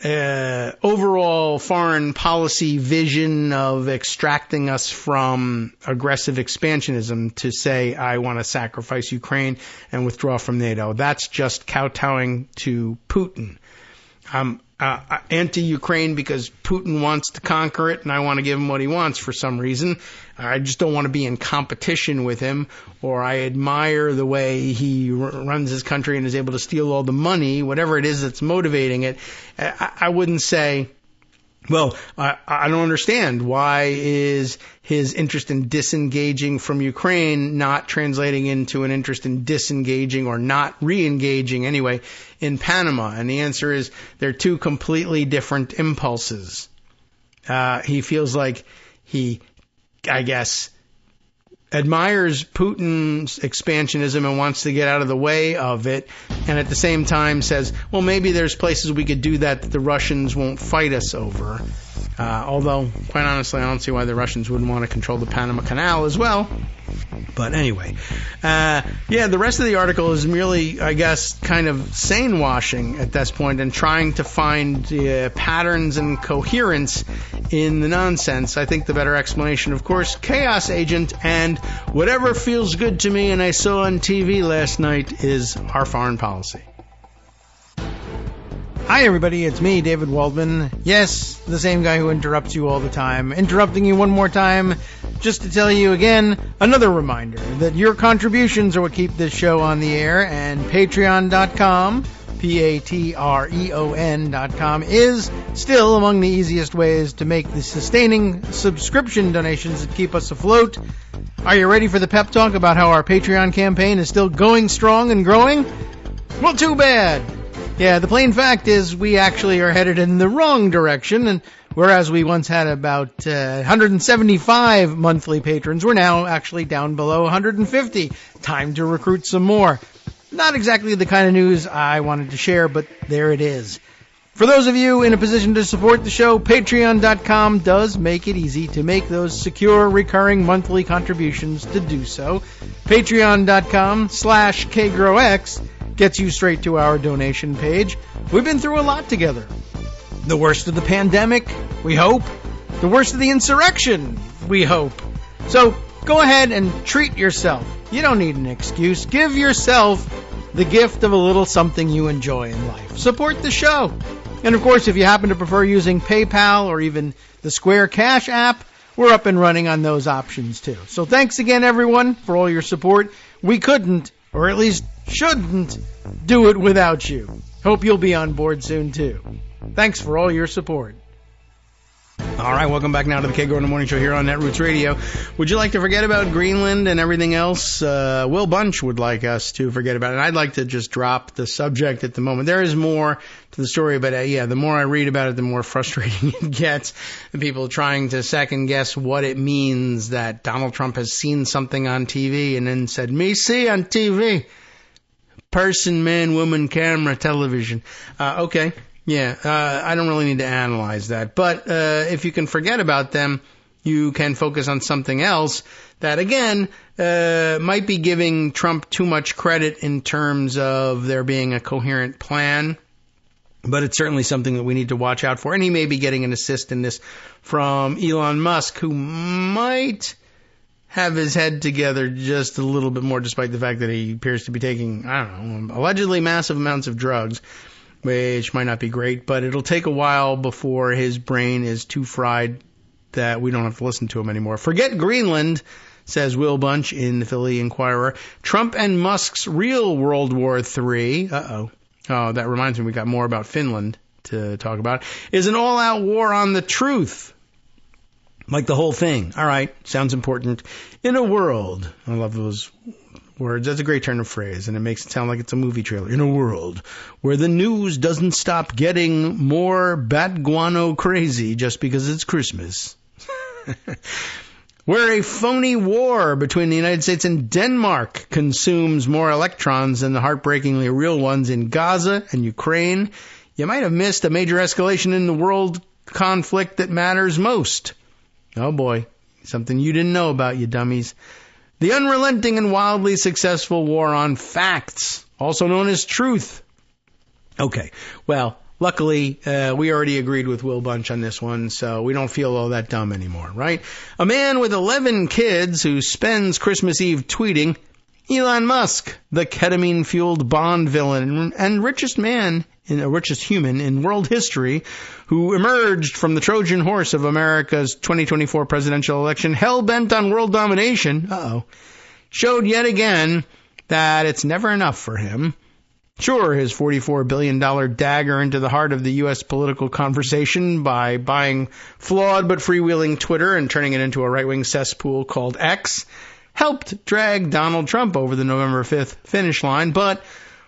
[SPEAKER 2] overall foreign policy vision of extracting us from aggressive expansionism to say, I want to sacrifice Ukraine and withdraw from NATO. That's just kowtowing to Putin. I'm anti-Ukraine because Putin wants to conquer it and I want to give him what he wants for some reason. I just don't want to be in competition with him, or I admire the way he runs his country and is able to steal all the money, whatever it is that's motivating it. I wouldn't say Well, I don't understand. Why is his interest in disengaging from Ukraine not translating into an interest in disengaging or not re-engaging anyway in Panama? And the answer is they're two completely different impulses. He feels like he, I guess, admires Putin's expansionism and wants to get out of the way of it, and at the same time says, well, maybe there's places we could do that the Russians won't fight us over. Although, quite honestly, I don't see why the Russians wouldn't want to control the Panama Canal as well. But anyway, the rest of the article is merely, I guess, kind of sane-washing at this point and trying to find patterns and coherence in the nonsense. I think the better explanation, of course, chaos agent and whatever feels good to me and I saw on TV last night is our foreign policy. Hi everybody, it's me, David Waldman. Yes, the same guy who interrupts you all the time. Interrupting you one more time just to tell you again, another reminder that your contributions are what keep this show on the air, and patreon.com, patreon.com, is still among the easiest ways to make the sustaining subscription donations that keep us afloat. Are you ready for the pep talk about how our Patreon campaign is still going strong and growing? Well, too bad. Yeah, the plain fact is we actually are headed in the wrong direction, and whereas we once had about 175 monthly patrons, we're now actually down below 150. Time to recruit some more. Not exactly the kind of news I wanted to share, but there it is. For those of you in a position to support the show, patreon.com does make it easy to make those secure, recurring monthly contributions to do so. Patreon.com/KagroX gets you straight to our donation page. We've been through a lot together. The worst of the pandemic, we hope. The worst of the insurrection, we hope. So go ahead and treat yourself. You don't need an excuse. Give yourself the gift of a little something you enjoy in life. Support the show. And of course, if you happen to prefer using PayPal or even the Square Cash app, we're up and running on those options too. So thanks again, everyone, for all your support. We couldn't, or at least shouldn't, do it without you. Hope you'll be on board soon too. Thanks for all your support. All right, welcome back now to the Kagro in the Morning Show here on Netroots Radio. Would you like to forget about Greenland and everything else? Will Bunch would like us to forget about it. And I'd like to just drop the subject at the moment. There is more to the story, but the more I read about it, the more frustrating it gets. The people trying to second guess what it means that Donald Trump has seen something on TV and then said, me see on TV. Person, man, woman, camera, television. Okay. Yeah, I don't really need to analyze that. But if you can forget about them, you can focus on something else that, again, might be giving Trump too much credit in terms of there being a coherent plan. But it's certainly something that we need to watch out for. And he may be getting an assist in this from Elon Musk, who might have his head together just a little bit more, despite the fact that he appears to be taking, I don't know, allegedly massive amounts of drugs, which might not be great, but it'll take a while before his brain is too fried that we don't have to listen to him anymore. Forget Greenland, says Will Bunch in the Philly Inquirer. Trump and Musk's real World War III, oh, that reminds me we got more about Finland to talk about, is an all-out war on the truth. Like the whole thing. All right, sounds important. In a world, I love those words. That's a great turn of phrase, and it makes it sound like it's a movie trailer. In a world where the news doesn't stop getting more bat guano crazy just because it's Christmas. Where a phony war between the United States and Denmark consumes more electrons than the heartbreakingly real ones in Gaza and Ukraine, you might have missed a major escalation in the world conflict that matters most. Oh boy, something you didn't know about, you dummies. The unrelenting and wildly successful war on facts, also known as truth. Okay, well, luckily, we already agreed with Will Bunch on this one, so we don't feel all that dumb anymore, right? A man with 11 kids who spends Christmas Eve tweeting, Elon Musk, the ketamine-fueled Bond villain and richest human in world history, who emerged from the Trojan horse of America's 2024 presidential election, hell-bent on world domination, showed yet again that it's never enough for him. Sure, his $44 billion dagger into the heart of the U.S. political conversation by buying flawed but freewheeling Twitter and turning it into a right-wing cesspool called X helped drag Donald Trump over the November 5th finish line. But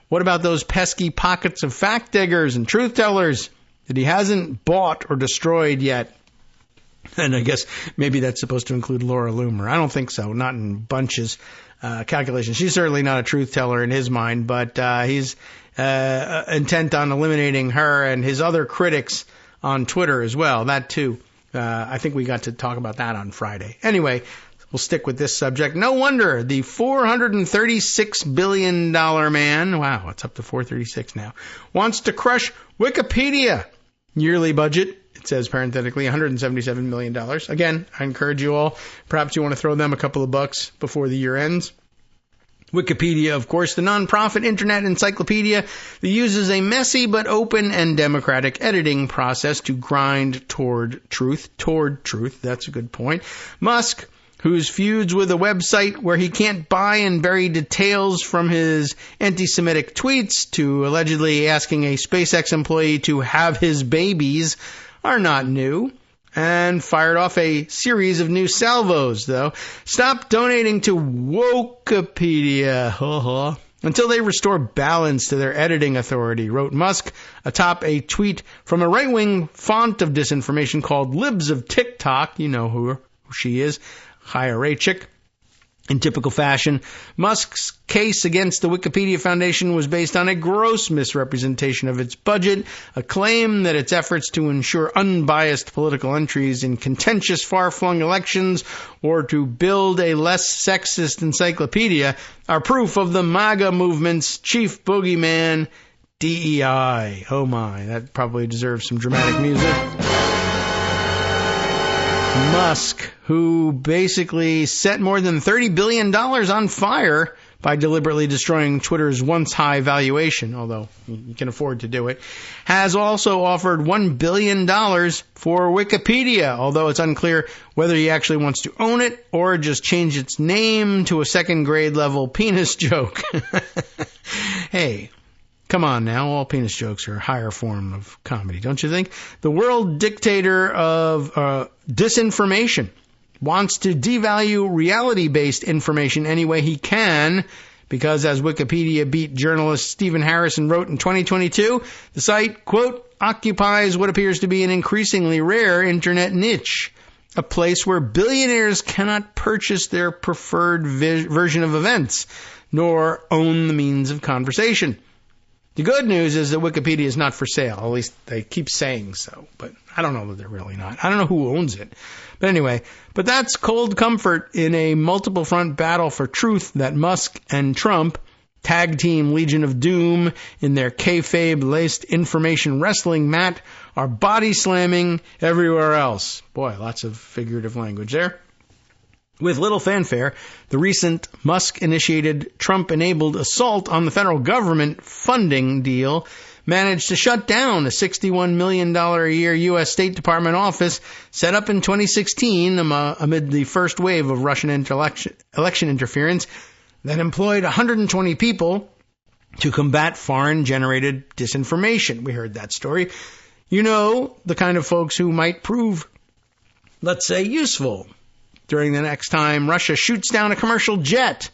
[SPEAKER 2] what about those pesky pockets of fact diggers and truth tellers that he hasn't bought or destroyed yet? And I guess maybe that's supposed to include Laura Loomer. I don't think so, not in Bunch's calculation. She's certainly not a truth teller in his mind, but he's intent on eliminating her and his other critics on Twitter as well. That too. I think we got to talk about that on Friday. Anyway, we'll stick with this subject. No wonder the $436 billion man, wow, it's up to 436 now, wants to crush Wikipedia. Yearly budget, it says parenthetically, $177 million. Again, I encourage you all, perhaps you want to throw them a couple of bucks before the year ends. Wikipedia, of course, the nonprofit internet encyclopedia that uses a messy but open and democratic editing process to grind toward truth. That's a good point. Musk, whose feuds with a website where he can't buy and bury details from his anti-Semitic tweets to allegedly asking a SpaceX employee to have his babies, are not new, and fired off a series of new salvos, though. Stop donating to Wokepedia until they restore balance to their editing authority, wrote Musk atop a tweet from a right-wing font of disinformation called Libs of TikTok. You know who she is. IRA chick. In typical fashion, Musk's case against the Wikipedia Foundation was based on a gross misrepresentation of its budget, a claim that its efforts to ensure unbiased political entries in contentious far-flung elections or to build a less sexist encyclopedia are proof of the MAGA movement's chief boogeyman, DEI. Oh my, that probably deserves some dramatic music. Musk, who basically set more than $30 billion on fire by deliberately destroying Twitter's once high valuation, although you can afford to do it, has also offered $1 billion for Wikipedia, although it's unclear whether he actually wants to own it or just change its name to a second grade level penis joke. Hey, come on now, all penis jokes are a higher form of comedy, don't you think? The world dictator of disinformation wants to devalue reality-based information any way he can because, as Wikipedia beat journalist Stephen Harrison wrote in 2022, the site, quote, occupies what appears to be an increasingly rare internet niche, a place where billionaires cannot purchase their preferred version of events, nor own the means of conversation. The good news is that Wikipedia is not for sale. At least they keep saying so, but I don't know that they're really not. I don't know who owns it. But anyway, but that's cold comfort in a multiple front battle for truth that Musk and Trump, tag team Legion of Doom in their kayfabe-laced information wrestling mat, are body slamming everywhere else. Boy, lots of figurative language there. With little fanfare, the recent Musk-initiated, Trump-enabled assault on the federal government funding deal managed to shut down a $61 million a year U.S. State Department office set up in 2016 amid the first wave of Russian election interference that employed 120 people to combat foreign-generated disinformation. We heard that story. You know, the kind of folks who might prove, let's say, useful during the next time Russia shoots down a commercial jet.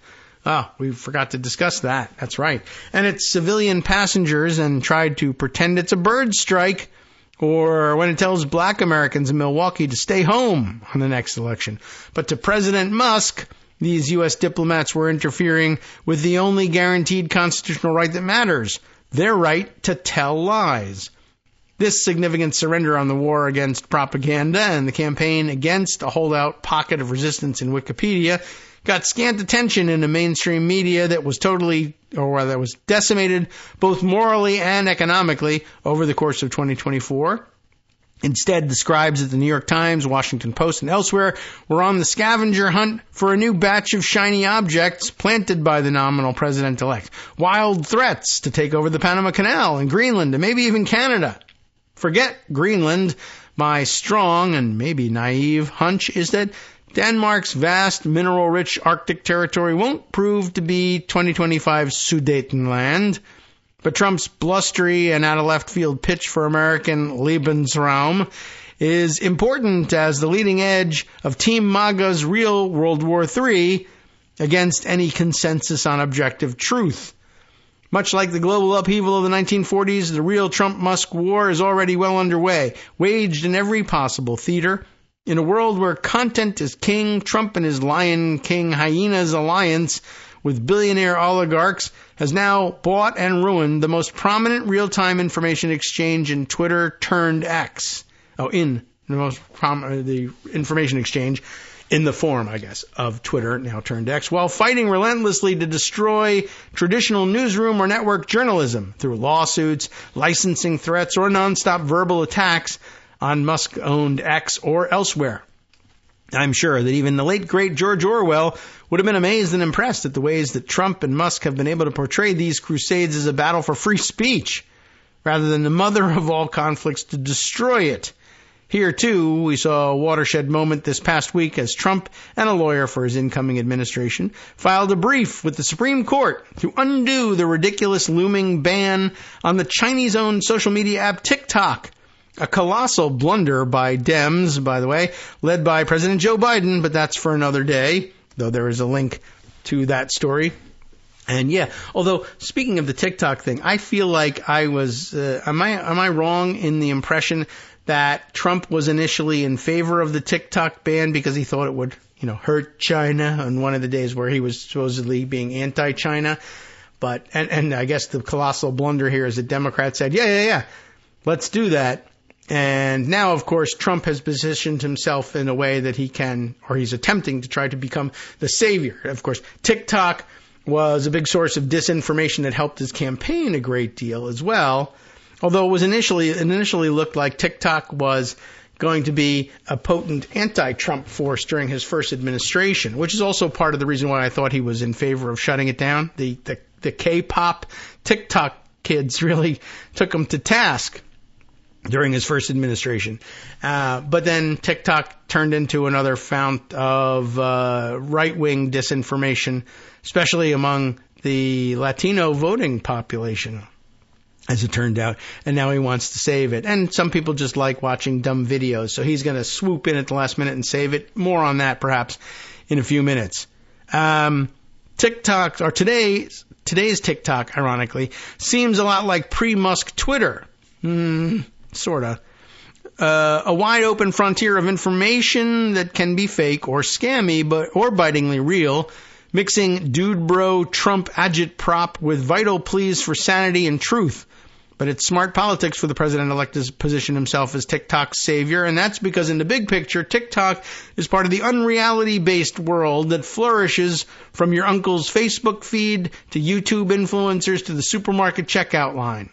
[SPEAKER 2] We forgot to discuss that. That's right. And its civilian passengers and tried to pretend it's a bird strike, or when it tells black Americans in Milwaukee to stay home on the next election. But to President Musk, these U.S. diplomats were interfering with the only guaranteed constitutional right that matters, their right to tell lies. This significant surrender on the war against propaganda and the campaign against a holdout pocket of resistance in Wikipedia got scant attention in the mainstream media that was decimated both morally and economically over the course of 2024. Instead, the scribes at the New York Times, Washington Post, and elsewhere were on the scavenger hunt for a new batch of shiny objects planted by the nominal president-elect. Wild threats to take over the Panama Canal and Greenland and maybe even Canada. Forget Greenland. My strong and maybe naive hunch is that Denmark's vast mineral-rich Arctic territory won't prove to be 2025 Sudetenland. But Trump's blustery and out-of-left-field pitch for American Lebensraum is important as the leading edge of Team MAGA's real World War III against any consensus on objective truth. Much like the global upheaval of the 1940s, the real Trump-Musk war is already well underway, waged in every possible theater. In a world where content is king, Trump and his Lion King hyenas alliance with billionaire oligarchs has now bought and ruined the most prominent real-time information exchange in Twitter turned X. In the most prominent, the information exchange in the form, I guess, of Twitter, now turned X, while fighting relentlessly to destroy traditional newsroom or network journalism through lawsuits, licensing threats, or nonstop verbal attacks on Musk-owned X or elsewhere. I'm sure that even the late, great George Orwell would have been amazed and impressed at the ways that Trump and Musk have been able to portray these crusades as a battle for free speech, rather than the mother of all conflicts to destroy it. Here, too, we saw a watershed moment this past week as Trump and a lawyer for his incoming administration filed a brief with the Supreme Court to undo the ridiculous looming ban on the Chinese-owned social media app TikTok. A colossal blunder by Dems, by the way, led by President Joe Biden, but that's for another day, though there is a link to that story. And yeah, although speaking of the TikTok thing, I feel like I was, am I wrong in the impression that Trump was initially in favor of the TikTok ban because he thought it would, hurt China on one of the days where he was supposedly being anti-China? But, and I guess the colossal blunder here is that Democrats said, yeah, let's do that. And now, of course, Trump has positioned himself in a way that he can, or he's attempting to try to become the savior. Of course, TikTok was a big source of disinformation that helped his campaign a great deal as well. Although it was initially looked like TikTok was going to be a potent anti-Trump force during his first administration, which is also part of the reason why I thought he was in favor of shutting it down. The K-pop TikTok kids really took him to task during his first administration. But then TikTok turned into another fount of right-wing disinformation, especially among the Latino voting population, as it turned out. And now he wants to save it. And some people just like watching dumb videos, so he's going to swoop in at the last minute and save it. More on that, perhaps, in a few minutes. TikTok, or today's TikTok, ironically, seems a lot like pre-Musk Twitter. Sorta. A wide open frontier of information that can be fake or scammy, or bitingly real, mixing dude bro Trump agitprop with vital pleas for sanity and truth. But it's smart politics for the president-elect to position himself as TikTok's savior, and that's because in the big picture, TikTok is part of the unreality-based world that flourishes from your uncle's Facebook feed to YouTube influencers to the supermarket checkout line.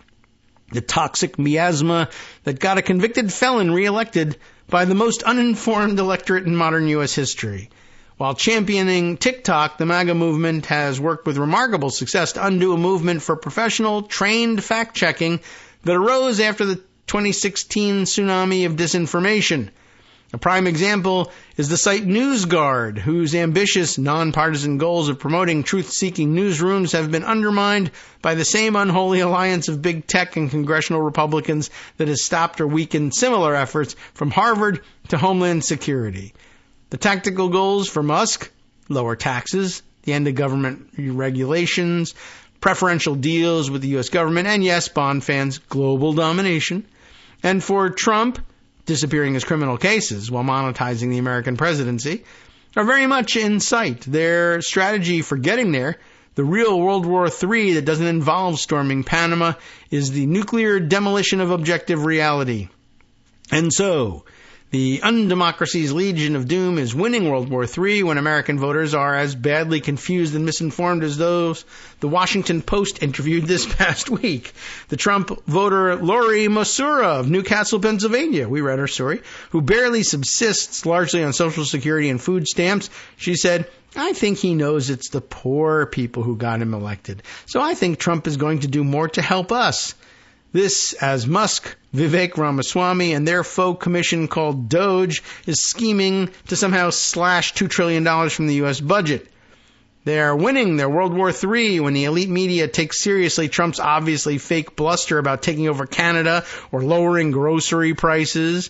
[SPEAKER 2] The toxic miasma that got a convicted felon reelected by the most uninformed electorate in modern U.S. history. While championing TikTok, the MAGA movement has worked with remarkable success to undo a movement for professional, trained fact-checking that arose after the 2016 tsunami of disinformation. A prime example is the site NewsGuard, whose ambitious, nonpartisan goals of promoting truth-seeking newsrooms have been undermined by the same unholy alliance of big tech and congressional Republicans that has stopped or weakened similar efforts from Harvard to Homeland Security. The tactical goals for Musk: lower taxes, the end of government regulations, preferential deals with the U.S. government, and yes, Bond fans, global domination. And for Trump, disappearing his criminal cases while monetizing the American presidency, are very much in sight. Their strategy for getting there, the real World War III that doesn't involve storming Panama, is the nuclear demolition of objective reality. And so, the undemocracy's Legion of Doom is winning World War III when American voters are as badly confused and misinformed as those the Washington Post interviewed this past week. The Trump voter Lori Masura of Newcastle, Pennsylvania, we read her story, who barely subsists largely on Social Security and food stamps. She said, "I think he knows it's the poor people who got him elected. So I think Trump is going to do more to help us." This, as Musk, Vivek Ramaswamy, and their faux commission called Doge is scheming to somehow slash $2 trillion from the U.S. budget. They're winning their World War III when the elite media takes seriously Trump's obviously fake bluster about taking over Canada or lowering grocery prices,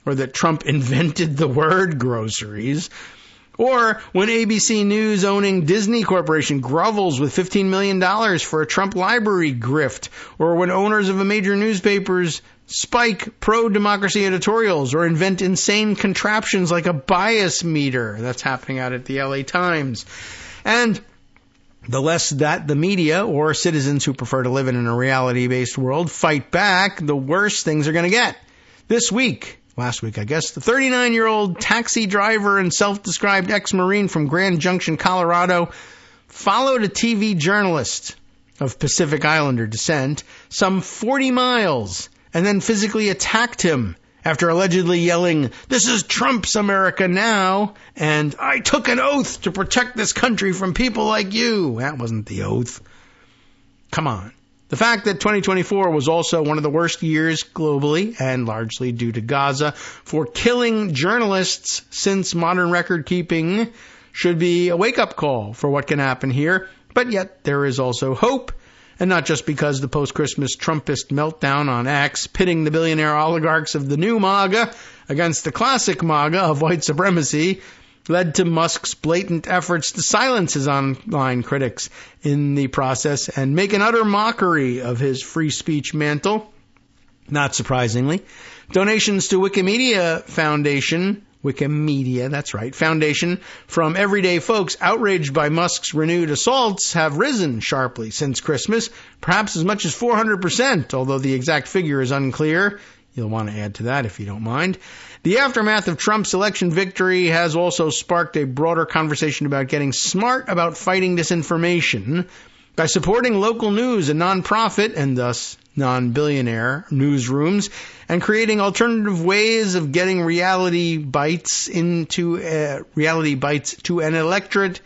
[SPEAKER 2] or that Trump invented the word groceries. Or when ABC News owning Disney Corporation grovels with $15 million for a Trump library grift, or when owners of a major newspapers spike pro-democracy editorials or invent insane contraptions like a bias meter. That's happening out at the LA Times. And the less that the media or citizens who prefer to live in a reality-based world fight back, the worse things are going to get. Last week, I guess, the 39-year-old taxi driver and self-described ex-Marine from Grand Junction, Colorado, followed a TV journalist of Pacific Islander descent some 40 miles and then physically attacked him after allegedly yelling, "This is Trump's America now," and "I took an oath to protect this country from people like you." That wasn't the oath. Come on. The fact that 2024 was also one of the worst years globally, and largely due to Gaza, for killing journalists since modern record-keeping should be a wake-up call for what can happen here. But yet there is also hope, and not just because the post-Christmas Trumpist meltdown on X, pitting the billionaire oligarchs of the new MAGA against the classic MAGA of white supremacy, led to Musk's blatant efforts to silence his online critics in the process and make an utter mockery of his free speech mantle. Not surprisingly, donations to Wikimedia, that's right, Foundation, from everyday folks outraged by Musk's renewed assaults have risen sharply since Christmas, perhaps as much as 400%, although the exact figure is unclear. You'll want to add to that if you don't mind. The aftermath of Trump's election victory has also sparked a broader conversation about getting smart about fighting disinformation by supporting local news and nonprofit, and thus non-billionaire, newsrooms, and creating alternative ways of getting reality bites to an electorate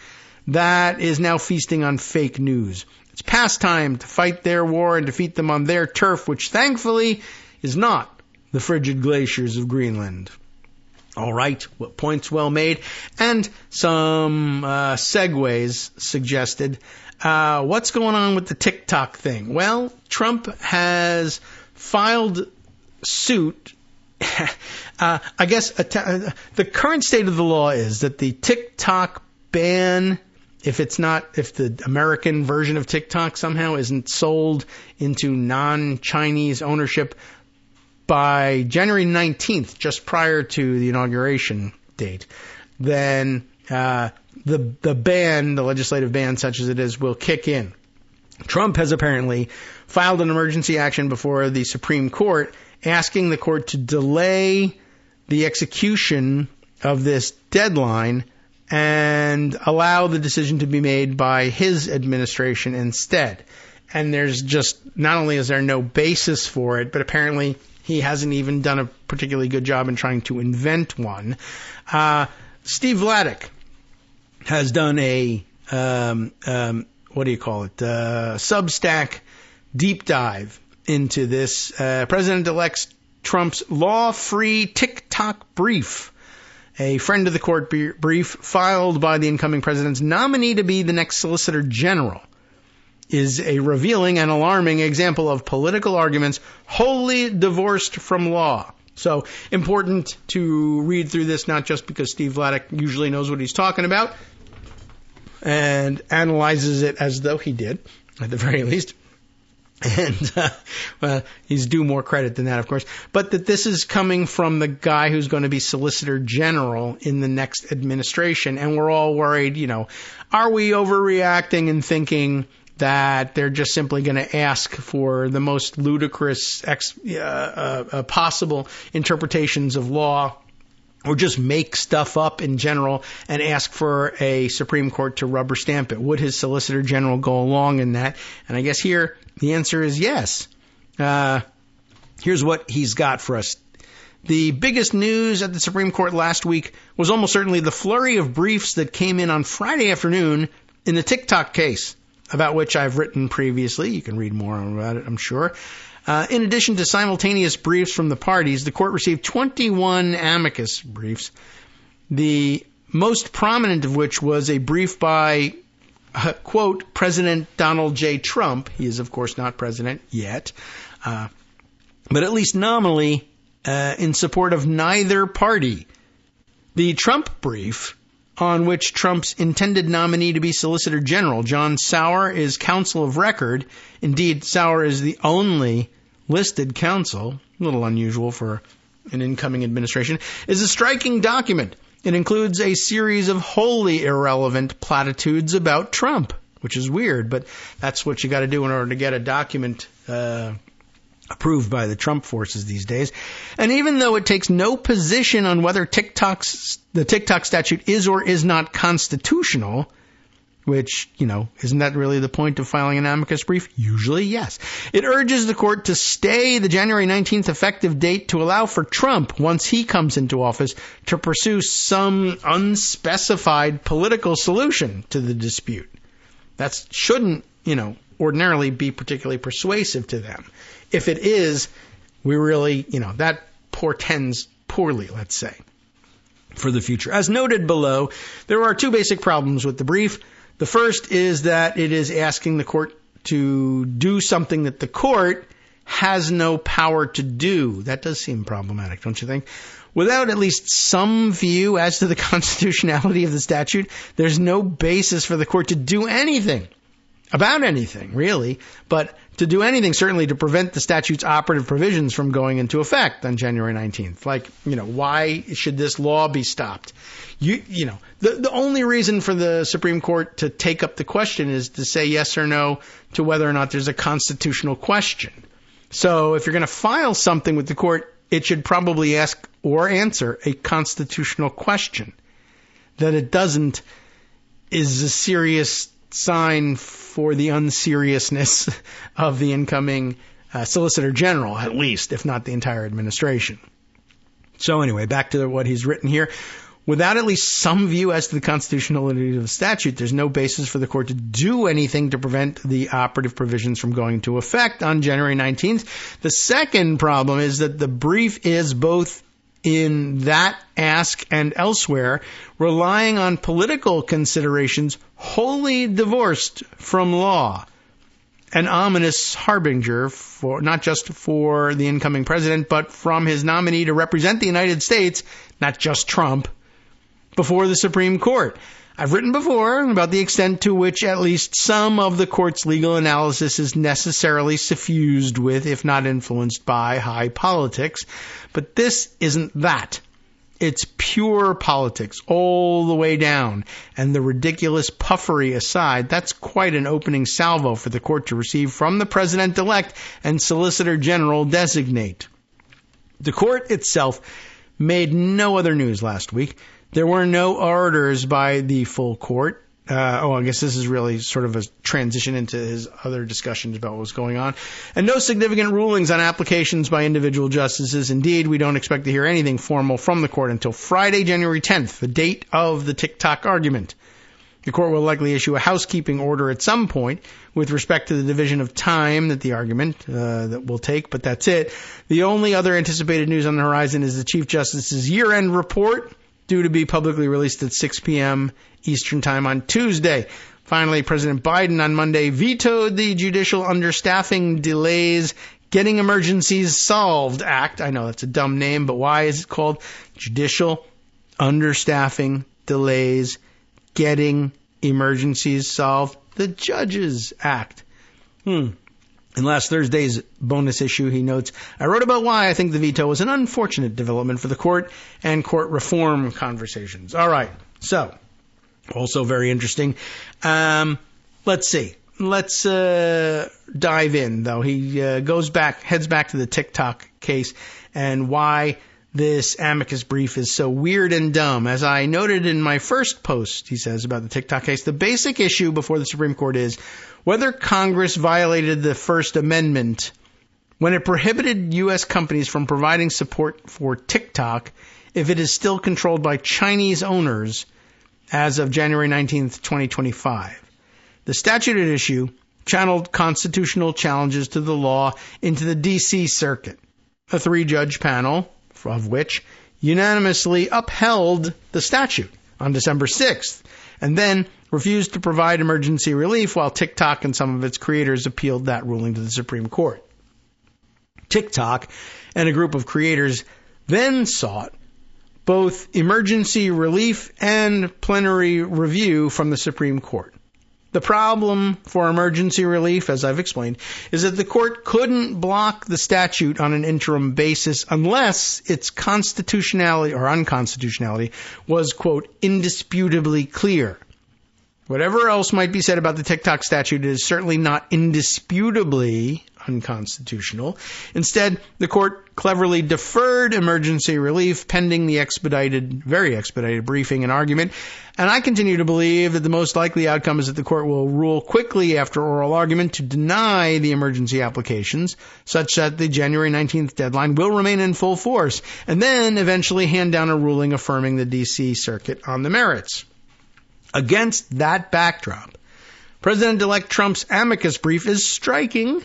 [SPEAKER 2] that is now feasting on fake news. It's past time to fight their war and defeat them on their turf, which thankfully is not the frigid glaciers of Greenland. All right, points well made. And some segues suggested. What's going on with the TikTok thing? Well, Trump has filed suit. I guess the current state of the law is that the TikTok ban, if the American version of TikTok somehow isn't sold into non-Chinese ownership by January 19th, just prior to the inauguration date, then the ban, the legislative ban such as it is, will kick in. Trump has apparently filed an emergency action before the Supreme Court asking the court to delay the execution of this deadline and allow the decision to be made by his administration instead. And there's just, not only is there no basis for it, but apparently he hasn't even done a particularly good job in trying to invent one. Steve Vladeck has done a, Substack deep dive into this. President-elect Trump's law-free TikTok brief, a friend of the court brief filed by the incoming president's nominee to be the next Solicitor General, is a revealing and alarming example of political arguments wholly divorced from law. So important to read through this, not just because Steve Vladeck usually knows what he's talking about and analyzes it as though he did, at the very least. And he's due more credit than that, of course. But that this is coming from the guy who's going to be Solicitor General in the next administration. And we're all worried, are we overreacting and thinking that they're just simply going to ask for the most ludicrous possible interpretations of law, or just make stuff up in general and ask for a Supreme Court to rubber stamp it? Would his Solicitor General go along in that? And I guess here the answer is yes. Here's what he's got for us. The biggest news at the Supreme Court last week was almost certainly the flurry of briefs that came in on Friday afternoon in the TikTok case, about which I've written previously. You can read more about it, I'm sure. In addition to simultaneous briefs from the parties, the court received 21 amicus briefs, the most prominent of which was a brief by quote, President Donald J. Trump. He is, of course, not president yet, but at least nominally in support of neither party. The Trump brief, on which Trump's intended nominee to be Solicitor General, John Sauer, is counsel of record. Indeed, Sauer is the only listed counsel, a little unusual for an incoming administration, is a striking document. It includes a series of wholly irrelevant platitudes about Trump, which is weird, but that's what you got to do in order to get a document approved by the Trump forces these days. And even though it takes no position on whether the TikTok statute is or is not constitutional, which, isn't that really the point of filing an amicus brief? Usually, yes. It urges the court to stay the January 19th effective date to allow for Trump, once he comes into office, to pursue some unspecified political solution to the dispute. That shouldn't, ordinarily be particularly persuasive to them. If it is, we really, that portends poorly, let's say, for the future. As noted below, there are two basic problems with the brief. The first is that it is asking the court to do something that the court has no power to do. That does seem problematic, don't you think? Without at least some view as to the constitutionality of the statute, there's no basis for the court to do anything about anything, really, but to do anything certainly to prevent the statute's operative provisions from going into effect on January 19th. Like, why should this law be stopped? The only reason for the Supreme Court to take up the question is to say yes or no to whether or not there's a constitutional question. So if you're going to file something with the court, it should probably ask or answer a constitutional question. That it doesn't is a serious sign for the unseriousness of the incoming Solicitor General, at least, if not the entire administration. So anyway, back to what he's written here. Without at least some view as to the constitutionality of the statute, there's no basis for the court to do anything to prevent the operative provisions from going into effect on January 19th. The second problem is that the brief is both in that ask and elsewhere, relying on political considerations wholly divorced from law. An ominous harbinger for not just for the incoming president, but from his nominee to represent the United States, not just Trump, before the Supreme Court. I've written before about the extent to which at least some of the court's legal analysis is necessarily suffused with, if not influenced by, high politics. But this isn't that. It's pure politics all the way down. And the ridiculous puffery aside, that's quite an opening salvo for the court to receive from the president-elect and Solicitor General designate. The court itself made no other news last week. There were no orders by the full court. I guess this is really sort of a transition into his other discussions about what was going on. And no significant rulings on applications by individual justices. Indeed, we don't expect to hear anything formal from the court until Friday, January 10th, the date of the TikTok argument. The court will likely issue a housekeeping order at some point with respect to the division of time that the argument that will take, but that's it. The only other anticipated news on the horizon is the Chief Justice's year-end report, due to be publicly released at 6 p.m. Eastern Time on Tuesday. Finally, President Biden on Monday vetoed the Judicial Understaffing Delays Getting Emergencies Solved Act. I know that's a dumb name, but why is it called Judicial Understaffing Delays Getting Emergencies Solved? The Judges Act. In last Thursday's bonus issue, he notes, I wrote about why I think the veto was an unfortunate development for the court and court reform conversations. All right. So, also very interesting. Let's see. Let's dive in, though. He heads back to the TikTok case and why this amicus brief is so weird and dumb. As I noted in my first post, he says, about the TikTok case, the basic issue before the Supreme Court is whether Congress violated the First Amendment when it prohibited U.S. companies from providing support for TikTok if it is still controlled by Chinese owners as of January 19th, 2025. The statute at issue channeled constitutional challenges to the law into the D.C. Circuit, a 3-judge panel of which unanimously upheld the statute. on December 6th, and then refused to provide emergency relief while TikTok and some of its creators appealed that ruling to the Supreme Court. TikTok and a group of creators then sought both emergency relief and plenary review from the Supreme Court. The problem for emergency relief, as I've explained, is that the court couldn't block the statute on an interim basis unless its constitutionality or unconstitutionality was, quote, indisputably clear. Whatever else might be said about the TikTok statute, it is certainly not indisputably unconstitutional. Instead, the court cleverly deferred emergency relief pending the very expedited briefing and argument. And I continue to believe that the most likely outcome is that the court will rule quickly after oral argument to deny the emergency applications, such that the January 19th deadline will remain in full force, and then eventually hand down a ruling affirming the D.C. Circuit on the merits. Against that backdrop, President-elect Trump's amicus brief is striking.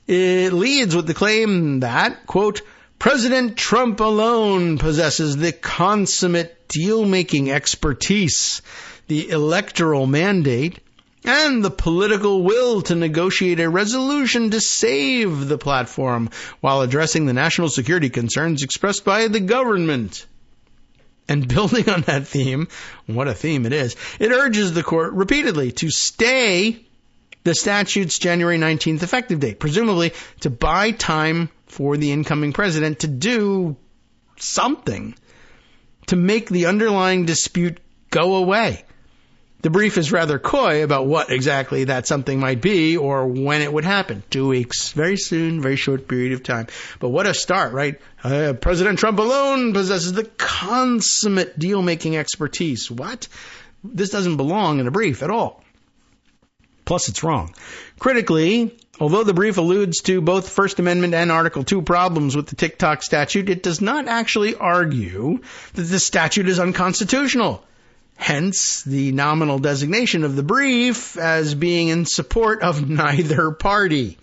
[SPEAKER 2] It leads with the claim that, quote, President Trump alone possesses the consummate deal-making expertise, the electoral mandate, and the political will to negotiate a resolution to save the platform while addressing the national security concerns expressed by the government. And building on that theme, what a theme it is, it urges the court repeatedly to stay the statute's January 19th effective date, presumably to buy time for the incoming president to do something to make the underlying dispute go away. The brief is rather coy about what exactly that something might be or when it would happen. 2 weeks, very soon, very short period of time. But what a start, right? President Trump alone possesses the consummate deal-making expertise. What? This doesn't belong in a brief at all. Plus, it's wrong. Critically, although the brief alludes to both First Amendment and Article 2 problems with the TikTok statute, it does not actually argue that the statute is unconstitutional. Hence, the nominal designation of the brief as being in support of neither party.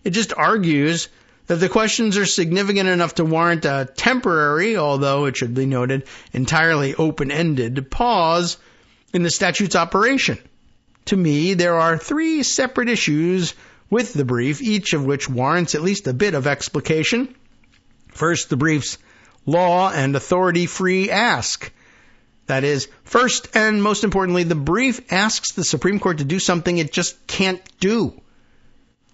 [SPEAKER 2] It just argues that the questions are significant enough to warrant a temporary, although it should be noted, entirely open-ended pause in the statute's operation. To me, there are 3 separate issues with the brief, each of which warrants at least a bit of explication. First, the brief's law and authority-free ask. That is, first and most importantly, the brief asks the Supreme Court to do something it just can't do.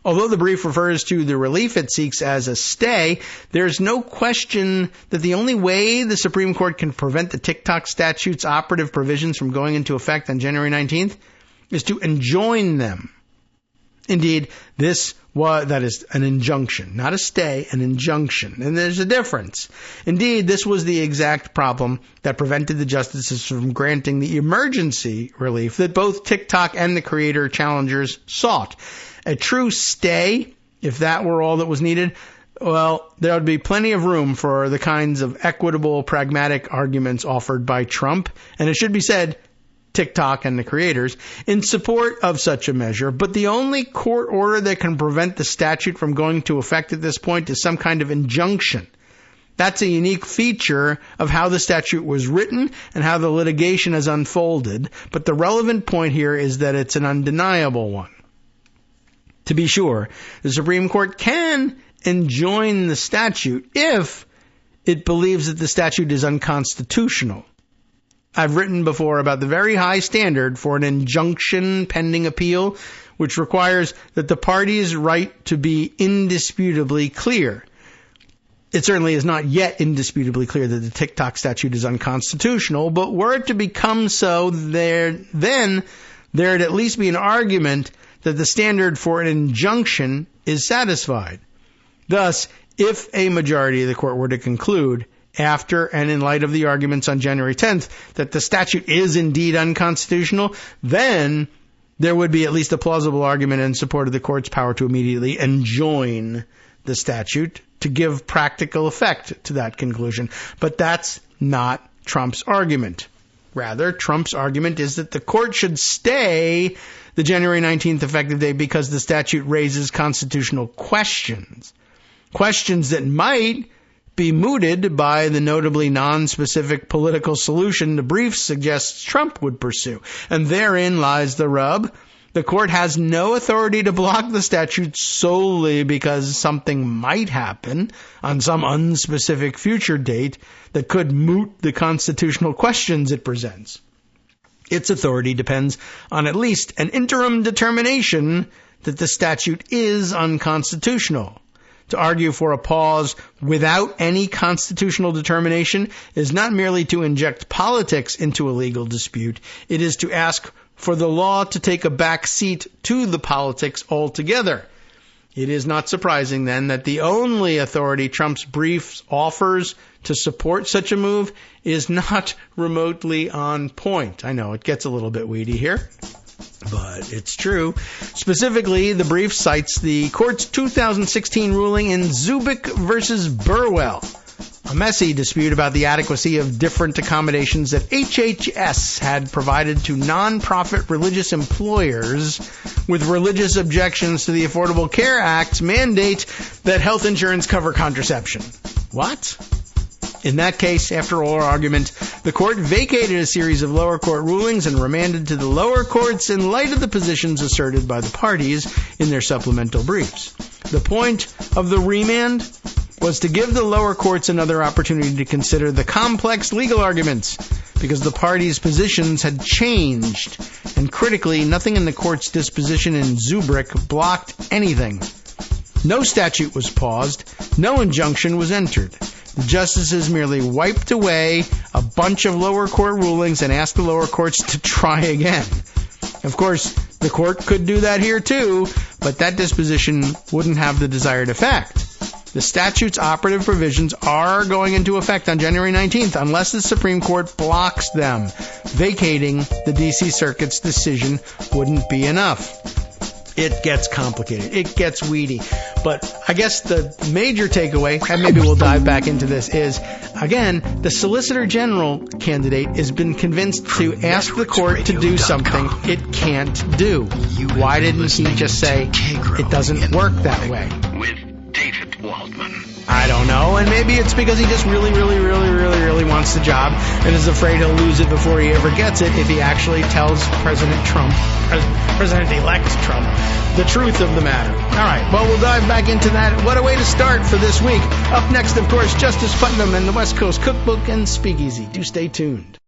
[SPEAKER 2] Although the brief refers to the relief it seeks as a stay, there's no question that the only way the Supreme Court can prevent the TikTok statute's operative provisions from going into effect on January 19th is to enjoin them. Indeed, that is an injunction, not a stay, an injunction. And there's a difference. Indeed, this was the exact problem that prevented the justices from granting the emergency relief that both TikTok and the creator challengers sought. A true stay, if that were all that was needed, well, there would be plenty of room for the kinds of equitable, pragmatic arguments offered by Trump. And it should be said, TikTok and the creators, in support of such a measure, but the only court order that can prevent the statute from going into effect at this point is some kind of injunction. That's a unique feature of how the statute was written and how the litigation has unfolded, but the relevant point here is that it's an undeniable one. To be sure, the Supreme Court can enjoin the statute if it believes that the statute is unconstitutional. I've written before about the very high standard for an injunction pending appeal, which requires that the party's right to be indisputably clear. It certainly is not yet indisputably clear that the TikTok statute is unconstitutional, but were it to become so, there'd at least be an argument that the standard for an injunction is satisfied. Thus, if a majority of the court were to conclude, after and in light of the arguments on January 10th, that the statute is indeed unconstitutional, then there would be at least a plausible argument in support of the court's power to immediately enjoin the statute to give practical effect to that conclusion. But that's not Trump's argument. Rather, Trump's argument is that the court should stay the January 19th effective date because the statute raises constitutional questions. Questions that might be mooted by the notably non-specific political solution the brief suggests Trump would pursue. And therein lies the rub. The court has no authority to block the statute solely because something might happen on some unspecific future date that could moot the constitutional questions it presents. Its authority depends on at least an interim determination that the statute is unconstitutional. To argue for a pause without any constitutional determination is not merely to inject politics into a legal dispute. It is to ask for the law to take a back seat to the politics altogether. It is not surprising, then, that the only authority Trump's brief offers to support such a move is not remotely on point. I know, it gets a little bit weedy here, but it's true. Specifically, the brief cites the court's 2016 ruling in Zubik versus Burwell, a messy dispute about the adequacy of different accommodations that HHS had provided to nonprofit religious employers with religious objections to the Affordable Care Act's mandate that health insurance cover contraception. What? In that case, after oral argument, the court vacated a series of lower court rulings and remanded to the lower courts in light of the positions asserted by the parties in their supplemental briefs. The point of the remand was to give the lower courts another opportunity to consider the complex legal arguments, because the parties' positions had changed, and critically, nothing in the court's disposition in Zubik blocked anything. No statute was paused, no injunction was entered. The justices merely wiped away a bunch of lower court rulings and asked the lower courts to try again. Of course, the court could do that here too, but that disposition wouldn't have the desired effect. The statute's operative provisions are going into effect on January 19th unless the Supreme Court blocks them. Vacating the D.C. Circuit's decision wouldn't be enough. It gets complicated. It gets weedy. But I guess the major takeaway, and maybe we'll dive back into this, is, again, the Solicitor General candidate has been convinced to ask the court to do something it can't do. Why didn't he just say, it doesn't work that way?
[SPEAKER 1] With Waldman.
[SPEAKER 2] I don't know, and maybe it's because he just really wants the job and is afraid he'll lose it before he ever gets it if he actually tells President Trump, President-elect Trump, the truth of the matter. All right, well, we'll dive back into that. What a way to start for this week. Up next, of course, Justice Putnam and the West Coast Cookbook and Speakeasy. Do stay tuned.